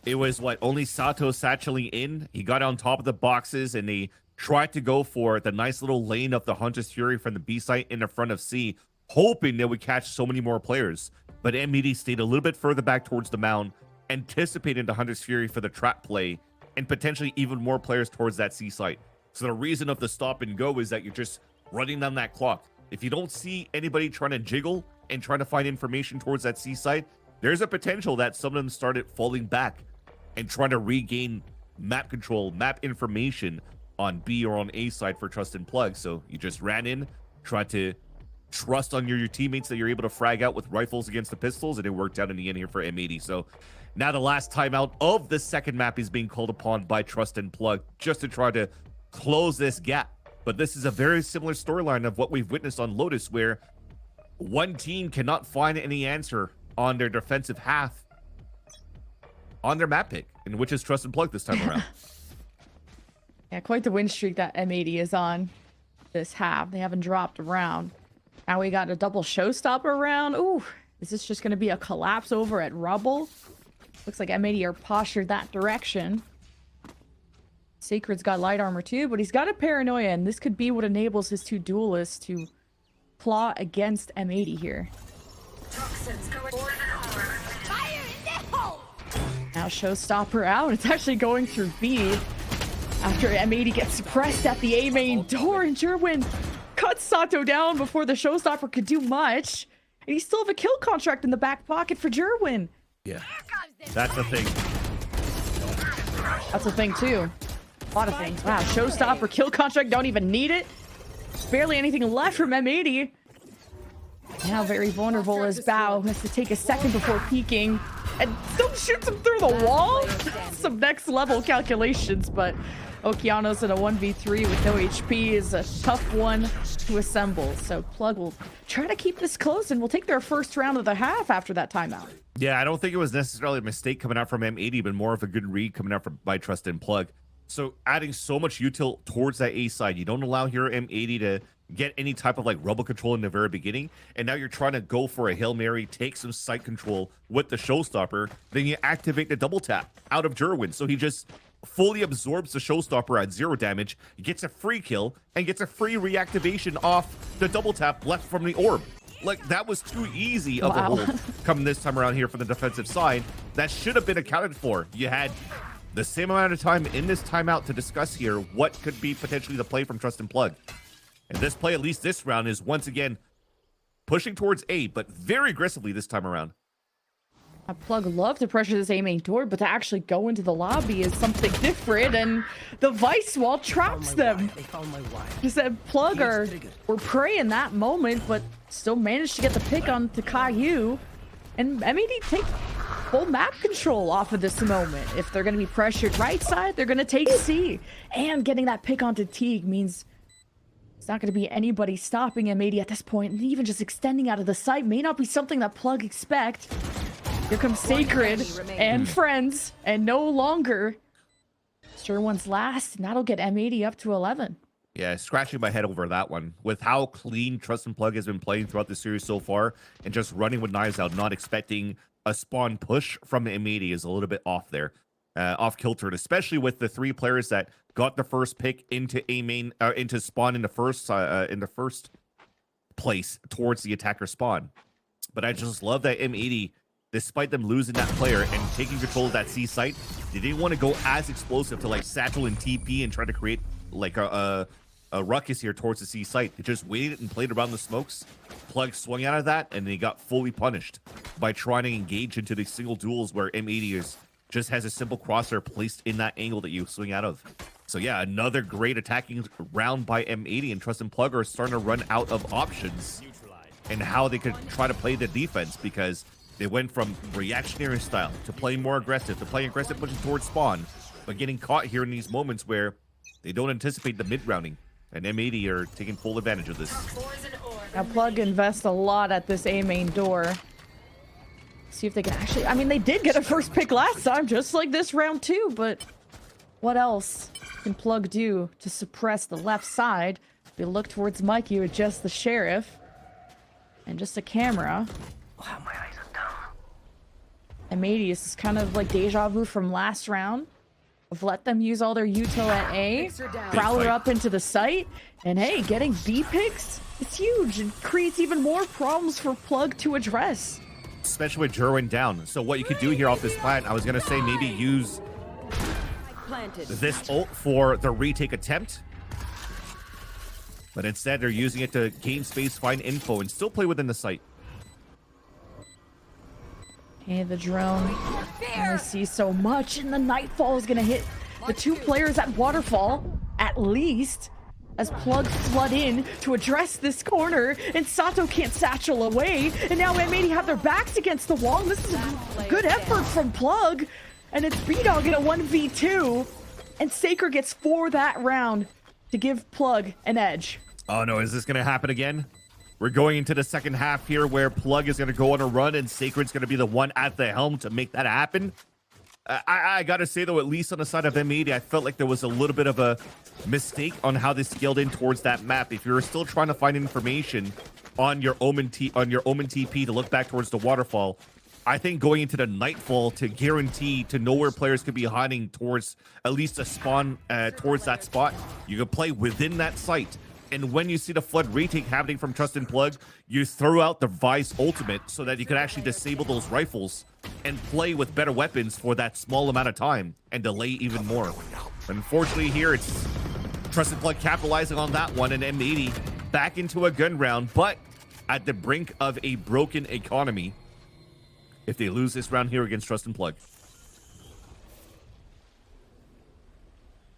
It was, what, only Sato satcheling in. He got on top of the boxes, and they tried to go for the nice little lane of the Hunter's Fury from the B site in the front of C, hoping they would catch so many more players. But M80 stayed a little bit further back towards the mound, anticipating the Hunter's Fury for the trap play, and potentially even more players towards that C site. So the reason of the stop and go is that you're just running down that clock. If you don't see anybody trying to jiggle and trying to find information towards that C site, there's a potential that some of them started falling back and trying to regain map control, map information on B or on A side for Trust and Plug. So you just ran in, tried to trust on your teammates that you're able to frag out with rifles against the pistols, and it worked out in the end here for M80. So now the last timeout of the second map is being called upon by Trust and Plug just to try to close this gap. But this is a very similar storyline of what we've witnessed on Lotus, where one team cannot find any answer on their defensive half on their map pick, and which is Trust and Plug this time around. Yeah, quite the win streak that M80 is on this half. They haven't dropped a round. Now we got a double showstopper round. Ooh, is this just going to be a collapse over at Rubble? Looks like M80 are postured that direction. Sacred's got light armor too, but he's got a paranoia, and this could be what enables his two duelists to claw against M80 here. Now showstopper out. It's actually going through B after M80 gets suppressed at the A main door, and Jerwin cuts Sato down before the showstopper could do much. And he still have a kill contract in the back pocket for Jerwin. Yeah, that's the thing. That's the thing too. A lot of things. Wow, showstopper, kill contract, don't even need it. Barely anything left from M80. Now very vulnerable as Bao has to take a second before peeking. And still shoots him through the wall. Some next level calculations, but Okeanos in a 1v3 with no HP is a tough one to assemble. So Plug will try to keep this close, and will take their first round of the half after that timeout. Yeah, I don't think it was necessarily a mistake coming out from M80, but more of a good read coming out by Trust and Plug. So adding so much util towards that A side, you don't allow here M80 to get any type of like rubble control in the very beginning, and now you're trying to go for a Hail Mary, take some site control with the showstopper, then you activate the double tap out of Jerwin, so he just fully absorbs the showstopper at 0 damage, gets a free kill, and gets a free reactivation off the double tap left from the orb. Like, that was too easy of a hold coming this time around here from the defensive side. That should have been accounted for. You had the same amount of time in this timeout to discuss here what could be potentially the play from Trust and Plug. And this play, at least this round, is once again pushing towards A, but very aggressively this time around. Plug love to pressure this A main door, but to actually go into the lobby is something different, and the Vice Wall traps them. They found my wire. He said Plug were praying that moment, but still managed to get the pick onto Caillou. And M80 take full map control off of this moment. If they're going to be pressured right side, they're going to take C. And getting that pick onto Teague means it's not going to be anybody stopping M80 at this point. And even just extending out of the site may not be something that Plug expect. Here comes Sacred and friends, and no longer Sure one's last, and that'll get M80 up to 11. Yeah, scratching my head over that one. With how clean Trust and Plug has been playing throughout the series so far, and just running with knives out, not expecting a spawn push from M80 is a little bit off there, off kilter, especially with the 3 players that got the first pick into A main, into spawn in the first place towards the attacker spawn. But I just love that M80, despite them losing that player and taking control of that C site, they didn't want to go as explosive to like Satchel and TP and try to create like a ruckus here towards the C site. They just waited and played around the smokes. Plug swung out of that, and they got fully punished by trying to engage into the single duels where M80 just has a simple crosshair placed in that angle that you swing out of. So yeah, another great attacking round by M80, and Trust and Plug are starting to run out of options and how they could try to play the defense, because they went from reactionary style to playing more aggressive, to playing aggressive pushing towards spawn, but getting caught here in these moments where they don't anticipate the mid-rounding, and M80 are taking full advantage of this. Now Plug invests a lot at this A main door. See if they can actually, I mean, they did get a first pick last time, just like this round too, but what else can Plug do to suppress the left side? They look towards Mikey with just the Sheriff and just a camera. Wow, my eyes are down. M80 is kind of like deja vu from last round. Of let them use all their util at A, Prowler up into the site, and hey, getting B picks, it's huge and creates even more problems for Plug to address. Especially with Jerwin down. So what you could do here off this plant, I was going to say maybe use this ult for the retake attempt. But instead, they're using it to gain space, find info, and still play within the site. Okay, the drone. I see so much, and the Nightfall is going to hit the 2 players at Waterfall, at least, as Plug flood in to address this corner, and Sato can't satchel away, and now M80 have their backs against the wall. This is a good effort from Plug, and it's B-Dog in a 1v2, and Sacred gets 4 that round to give Plug an edge. Oh no, is this going to happen again? We're going into the second half here where Plug is going to go on a run and Sacred's going to be the one at the helm to make that happen. I got to say, though, at least on the side of M80, I felt like there was a little bit of a mistake on how they scaled in towards that map. If you're still trying to find information on your Omen TP to look back towards the Waterfall, I think going into the Nightfall to guarantee to know where players could be hiding towards at least a spawn towards that spot, you could play within that site. And when you see the flood retake happening from Trust and Plug, you throw out the Vice ultimate so that you can actually disable those rifles and play with better weapons for that small amount of time and delay even more. Unfortunately here, it's Trust and Plug capitalizing on that one, and M80 back into a gun round, but at the brink of a broken economy if they lose this round here against Trust and Plug.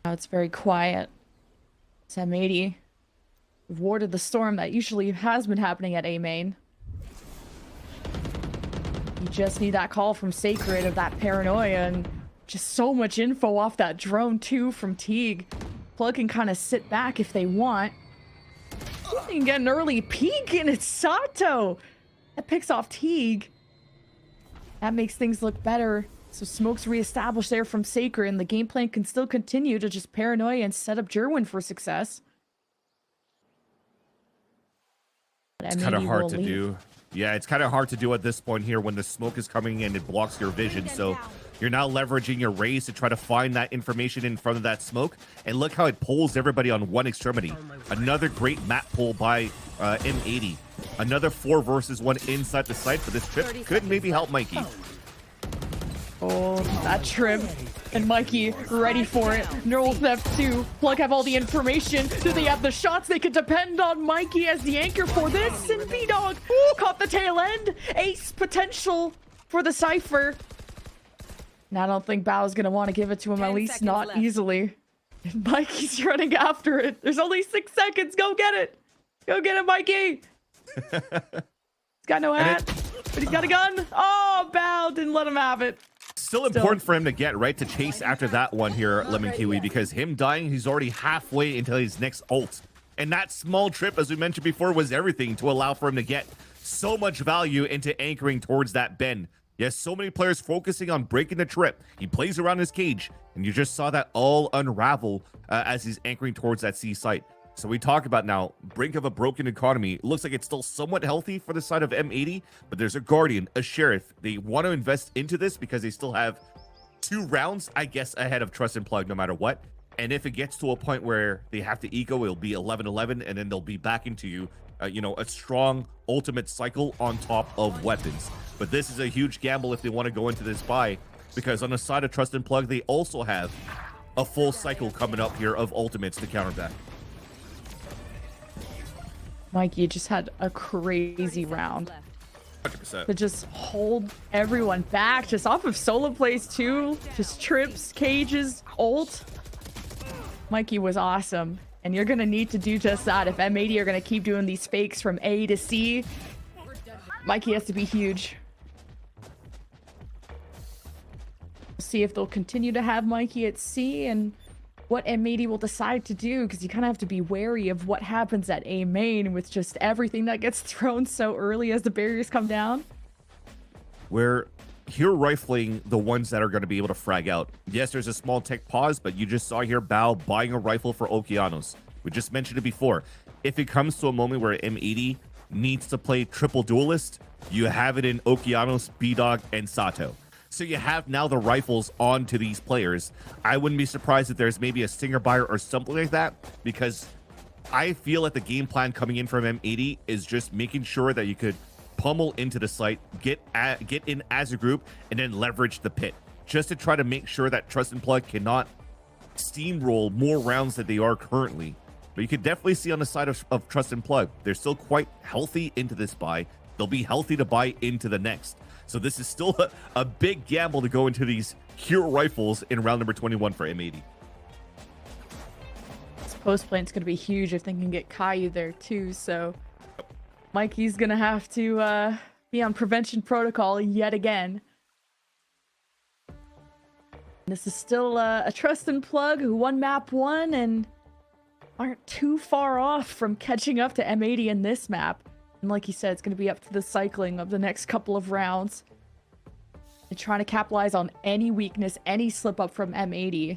Now it's very quiet. It's M80. We've warded the storm that usually has been happening at A main. You just need that call from Sacred of that paranoia, and just so much info off that drone too from Teague. Plug can kind of sit back if they want. They can get an early peek, and it's Sato that picks off Teague. That makes things look better. So smoke's reestablished there from Sacred, and the game plan can still continue to just paranoia and set up Jerwin for success. It's kind of hard to do. Yeah, it's kind of hard to do at this point here when the smoke is coming in, it blocks your vision. So you're now leveraging your rays to try to find that information in front of that smoke. And look how it pulls everybody on one extremity. Another great map pull by M80. Another 4 versus 1 inside the site, but this trip could maybe help Mikey. Oh, that trip. And Mikey ready for it. Neural Theft 2. Plug have all the information. Do they have the shots? They could depend on Mikey as the anchor for this. And B-Dog caught the tail end. Ace potential for the Cypher. And I don't think Bao's going to want to give it to him, at 10 least seconds not left. easily. And Mikey's running after it. There's only 6 seconds. Go get it. Go get it, Mikey. He's got no hat, but he's got a gun. Oh, Bao didn't let him have it. Still important for him to get, right? To chase after that one here, Lemon Kiwi, because him dying, he's already halfway into his next ult. And that small trip, as we mentioned before, was everything to allow for him to get so much value into anchoring towards that bend. Yes, so many players focusing on breaking the trip. He plays around his cage, and you just saw that all unravel as he's anchoring towards that C site. So we talk about now, brink of a broken economy. It looks like it's still somewhat healthy for the side of M80, but there's a Guardian, a Sheriff. They want to invest into this because they still have 2 rounds, I guess, ahead of Trust and Plug no matter what. And if it gets to a point where they have to eco, it'll be 11-11, and then they'll be back into you, a strong ultimate cycle on top of weapons. But this is a huge gamble if they want to go into this buy, because on the side of Trust and Plug, they also have a full cycle coming up here of ultimates to counter that. Mikey just had a crazy round 100%. to just hold everyone back, just off of solo plays too, just trips, cages, ult. Mikey was awesome, and you're gonna need to do just that if M80 are gonna keep doing these fakes from A to C. Mikey has to be huge. See if they'll continue to have Mikey at C and what M80 will decide to do, because you kind of have to be wary of what happens at A main with just everything that gets thrown so early as the barriers come down. We're here rifling the ones that are going to be able to frag out. Yes, there's a small tech pause, but you just saw here Bao buying a rifle for Okeanos. We just mentioned it before. If it comes to a moment where M80 needs to play triple duelist, you have it in Okeanos, B-Dog, and Sato. So you have now the rifles on to these players. I wouldn't be surprised if there's maybe a stinger buyer or something like that, because I feel that the game plan coming in from M80 is just making sure that you could pummel into the site, get in as a group, and then leverage the pit, just to try to make sure that Trust and Plug cannot steamroll more rounds than they are currently. But you can definitely see on the side of Trust and Plug, they're still quite healthy into this buy. They'll be healthy to buy into the next. So this is still a big gamble to go into these hero rifles in round number 21 for M80. This post plane's going to be huge if they can get Caillou there too, so Mikey's going to have to be on prevention protocol yet again. This is still a Trust and Plug who won map 1 and aren't too far off from catching up to M80 in this map. And like you said, it's going to be up to the cycling of the next couple of rounds. And trying to capitalize on any weakness, any slip up from M80.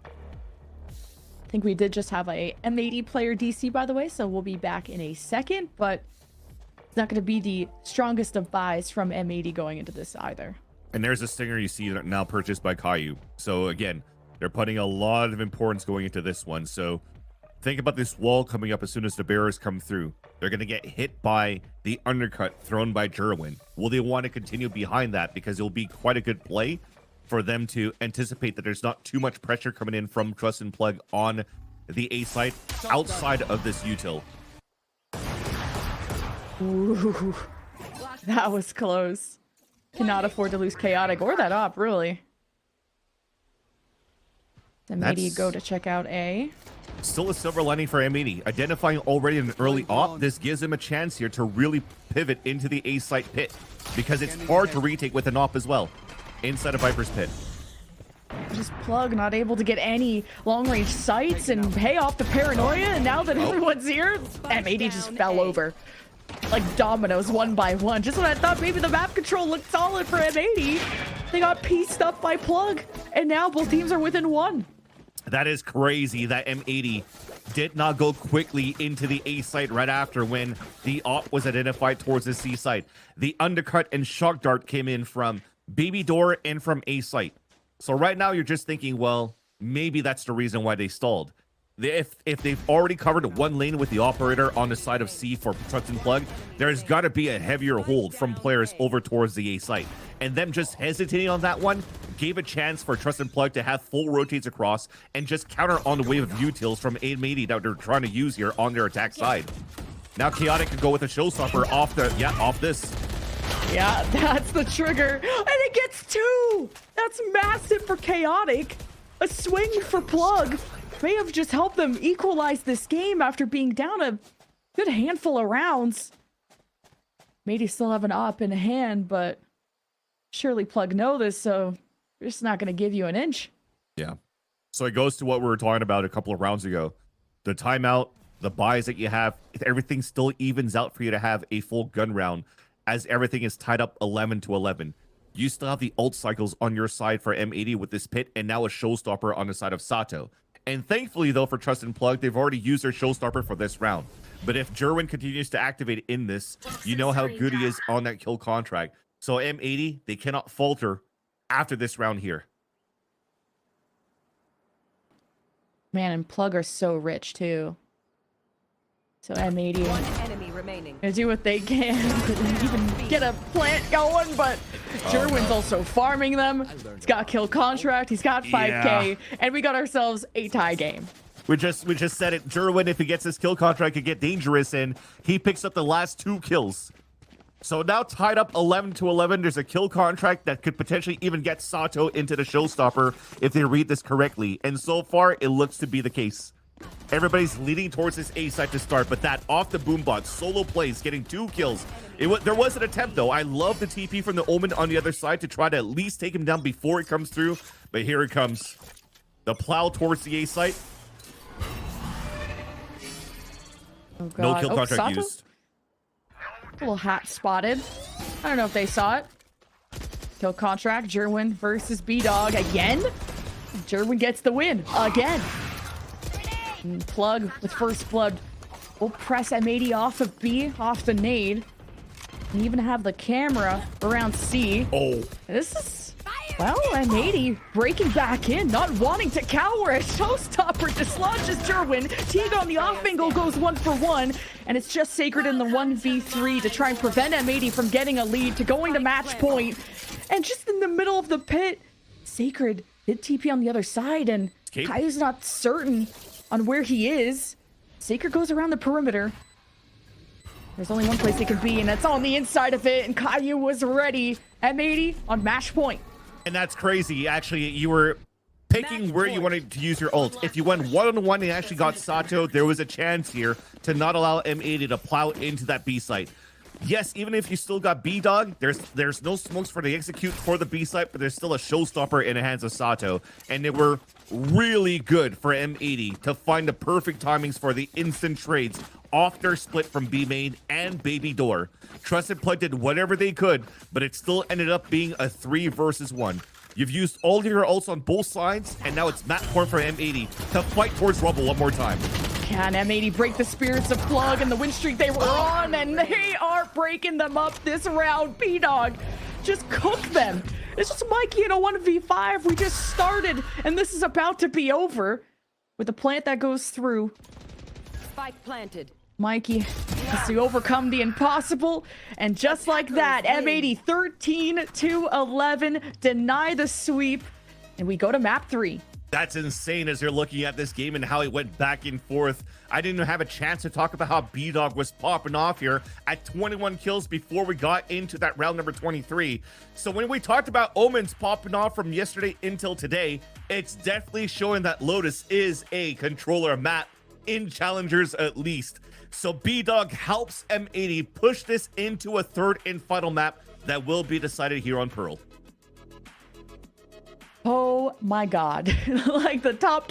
I think we did just have a M80 player DC, by the way, so we'll be back in a second. But it's not going to be the strongest of buys from M80 going into this either. And there's a stinger you see now purchased by Caillou. So again, they're putting a lot of importance going into this one. So think about this wall coming up as soon as the bearers come through. They're going to get hit by the undercut thrown by Jerwin. Will they want to continue behind that? Because it'll be quite a good play for them to anticipate that there's not too much pressure coming in from Trust and Plug on the A site outside of this util. Ooh, that was close. Cannot afford to lose Chaotic or that op, really. Then maybe go to check out A. Still a silver lining for M80. Identifying already an early op, this gives him a chance here to really pivot into the A site pit, because it's hard to retake with an op as well inside of Viper's pit. Just Plug not able to get any long-range sights and pay off the paranoia, and now that everyone's here, M80 just fell over. Like dominoes, one by one. Just when I thought maybe the map control looked solid for M80, they got pieced up by Plug, and now both teams are within 1. That is crazy that M80 did not go quickly into the A site right after when the op was identified towards the C site. The undercut and shock dart came in from Baby Door and from A site. So right now you're just thinking, well, maybe that's the reason why they stalled. If they've already covered one lane with the operator on the side of C for Trust and Plug, there's got to be a heavier hold from players over towards the A site. And them just hesitating on that one gave a chance for Trust and Plug to have full rotates across and just counter on the wave of utils from M80 that they're trying to use here on their attack side. Now Chaotic could go with a showstopper off this. Yeah, that's the trigger. And it gets 2. That's massive for Chaotic. A swing for Plug may have just helped them equalize this game after being down a good handful of rounds. M80 still have an op in hand, but surely Plug know this, so we're just not going to give you an inch. Yeah. So it goes to what we were talking about a couple of rounds ago. The timeout, the buys that you have, if everything still evens out for you to have a full gun round, as everything is tied up 11-11. You still have the ult cycles on your side for M80 with this pit, and now a showstopper on the side of Sato. And thankfully, though, for Trust and Plug, they've already used their showstopper for this round. But if Jerwin continues to activate in this, you know how good he is on that kill contract. So M80, they cannot falter after this round here. Man, and Plug are so rich, too. So M80 One enemy remaining. they do what they can to even get a plant going, but Jerwin's also farming them. He's got a kill contract, he's got 5k, and we got ourselves a tie game. We just said it. Jerwin, if he gets his kill contract, could get dangerous, and he picks up the last 2 kills. So now tied up 11-11, there's a kill contract that could potentially even get Sato into the showstopper if they read this correctly. And so far, it looks to be the case. Everybody's leading towards this A side to start, but that off the boombot solo plays, getting 2 kills. There was an attempt, though. I love the TP from the Omen on the other side to try to at least take him down before it comes through. But here it comes. The plow towards the A site. Oh, God. No kill contract Sato? used. A little hat spotted. I don't know if they saw it. Kill contract, Jerwin versus B-Dog again. Jerwin gets the win again. And Plug with first blood will press M80 off of B, off the nade. And even have the camera around C. Oh. This is, well, M80 breaking back in, not wanting to cower. A showstopper dislodges Jerwin. Teague on the off angle goes 1 for 1. And it's just Sacred in the 1v3 to try and prevent M80 from getting a lead, to going to match point. And just in the middle of the pit, Sacred did TP on the other side, and Kai's not certain on where he is. Sacred goes around the perimeter. There's only one place they could be, and that's on the inside of it, and Caillou was ready. M80 on match point. And that's crazy. Actually, you were picking where you wanted to use your ult. If you went one-on-one and actually got Sato, there was a chance here to not allow M80 to plow into that B site. Yes, even if you still got B-Dog, there's no smokes for the execute for the B site, but there's still a showstopper in the hands of Sato. And they were really good for M80 to find the perfect timings for the instant trades off their split from B main and Baby Door. Trusted Plug did whatever they could, but it still ended up being a 3 versus 1. You've used all your ults on both sides, and now it's map point for M80 to fight towards Rubble one more time. Can M80 break the spirits of Plug and the win streak they were on? And they are breaking them up this round. B-Dog just cooked them. It's just Mikey in a 1v5. We just started, and this is about to be over with a plant that goes through. Spike planted. Mikey has to overcome the impossible, and just like that, M80 13-11 deny the sweep, and we go to map 3. That's insane as you're looking at this game and how it went back and forth. I didn't even have a chance to talk about how B-Dog was popping off here at 21 kills before we got into that round number 23. So when we talked about Omens popping off from yesterday until today, it's definitely showing that Lotus is a controller map in Challengers at least. So B-Dog helps M80 push this into a third and final map that will be decided here on Pearl. Oh my God. Like the top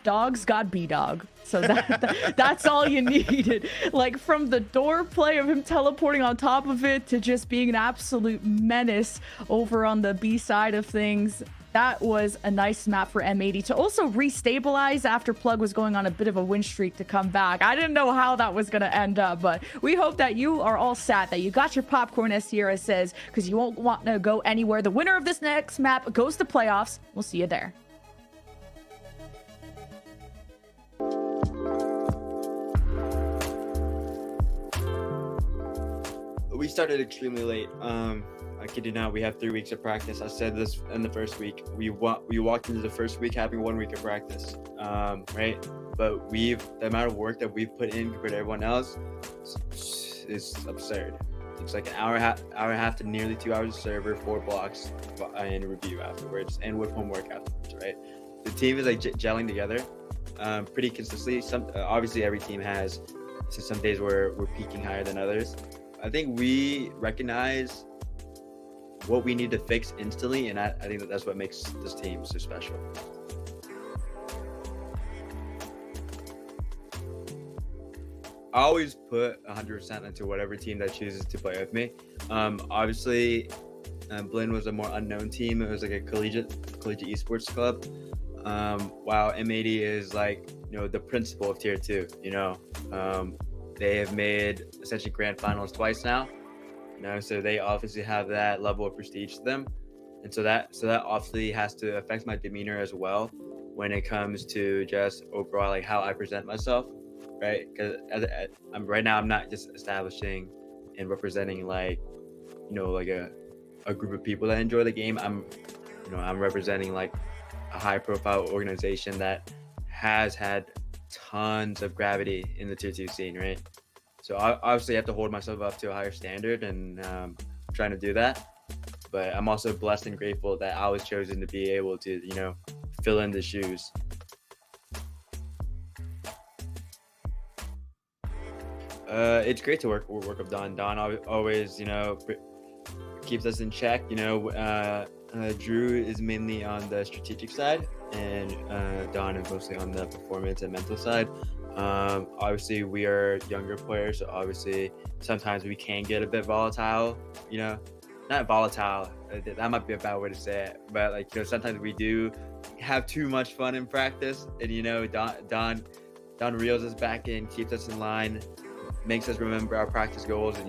dogs got B-Dog. So that's all you needed. Like from the door play of him teleporting on top of it to just being an absolute menace over on the B side of things. That was a nice map for M80 to also restabilize after Plug was going on a bit of a win streak to come back. I didn't know how that was going to end up, but we hope that you are all sat, that you got your popcorn, as Sierra says, because you won't want to go anywhere. The winner of this next map goes to playoffs. We'll see you there. We started extremely late. I kid you not, we have 3 weeks of practice. I said this in the first week. We walked into the first week having 1 week of practice, right? but the amount of work that we've put in compared to everyone else is absurd. It's like an hour and a half to nearly 2 hours of server, 4 blocks, and review afterwards, and with homework afterwards, right? The team is like gelling together pretty consistently. Obviously every team has some days where we're peaking higher than others. I think we recognize what we need to fix instantly, and I think that's what makes this team so special. I always put 100% into whatever team that chooses to play with me. Obviously, Blinn was a more unknown team. It was like a collegiate esports club. While M80 is like, the principal of tier 2, they have made essentially grand finals twice now, so they obviously have that level of prestige to them. And so that obviously has to affect my demeanor as well when it comes to just overall like how I present myself, right? Because right now I'm not just establishing and representing like a group of people that enjoy the game. I'm representing like a high profile organization that has had tons of gravity in the tier 2 scene, right? So I obviously have to hold myself up to a higher standard, and I'm trying to do that. But I'm also blessed and grateful that I was chosen to be able to, fill in the shoes. It's great to work with Don. Don always, keeps us in check. Drew is mainly on the strategic side, and Don is mostly on the performance and mental side. Obviously, we are younger players, so obviously sometimes we can get a bit volatile. Not volatile. That might be a bad way to say it, but like sometimes we do have too much fun in practice, and Don reels us back in, keeps us in line, makes us remember our practice goals, and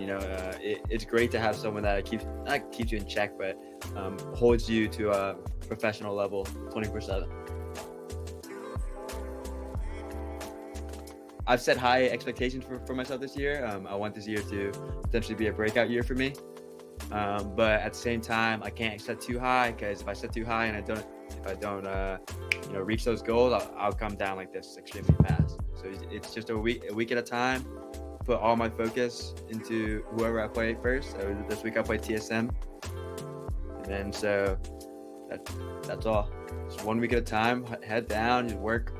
it's great to have someone that not keeps you in check, but holds you to a professional level 24/7. I've set high expectations for myself this year. I want this year to potentially be a breakout year for me, but at the same time I can't set too high, because if I set too high and if I don't reach those goals, I'll come down like this extremely fast. So it's just a week at a time. Put all my focus into whoever I play first. So this week I played TSM, and then so that's all. Just 1 week at a time. Head down, just work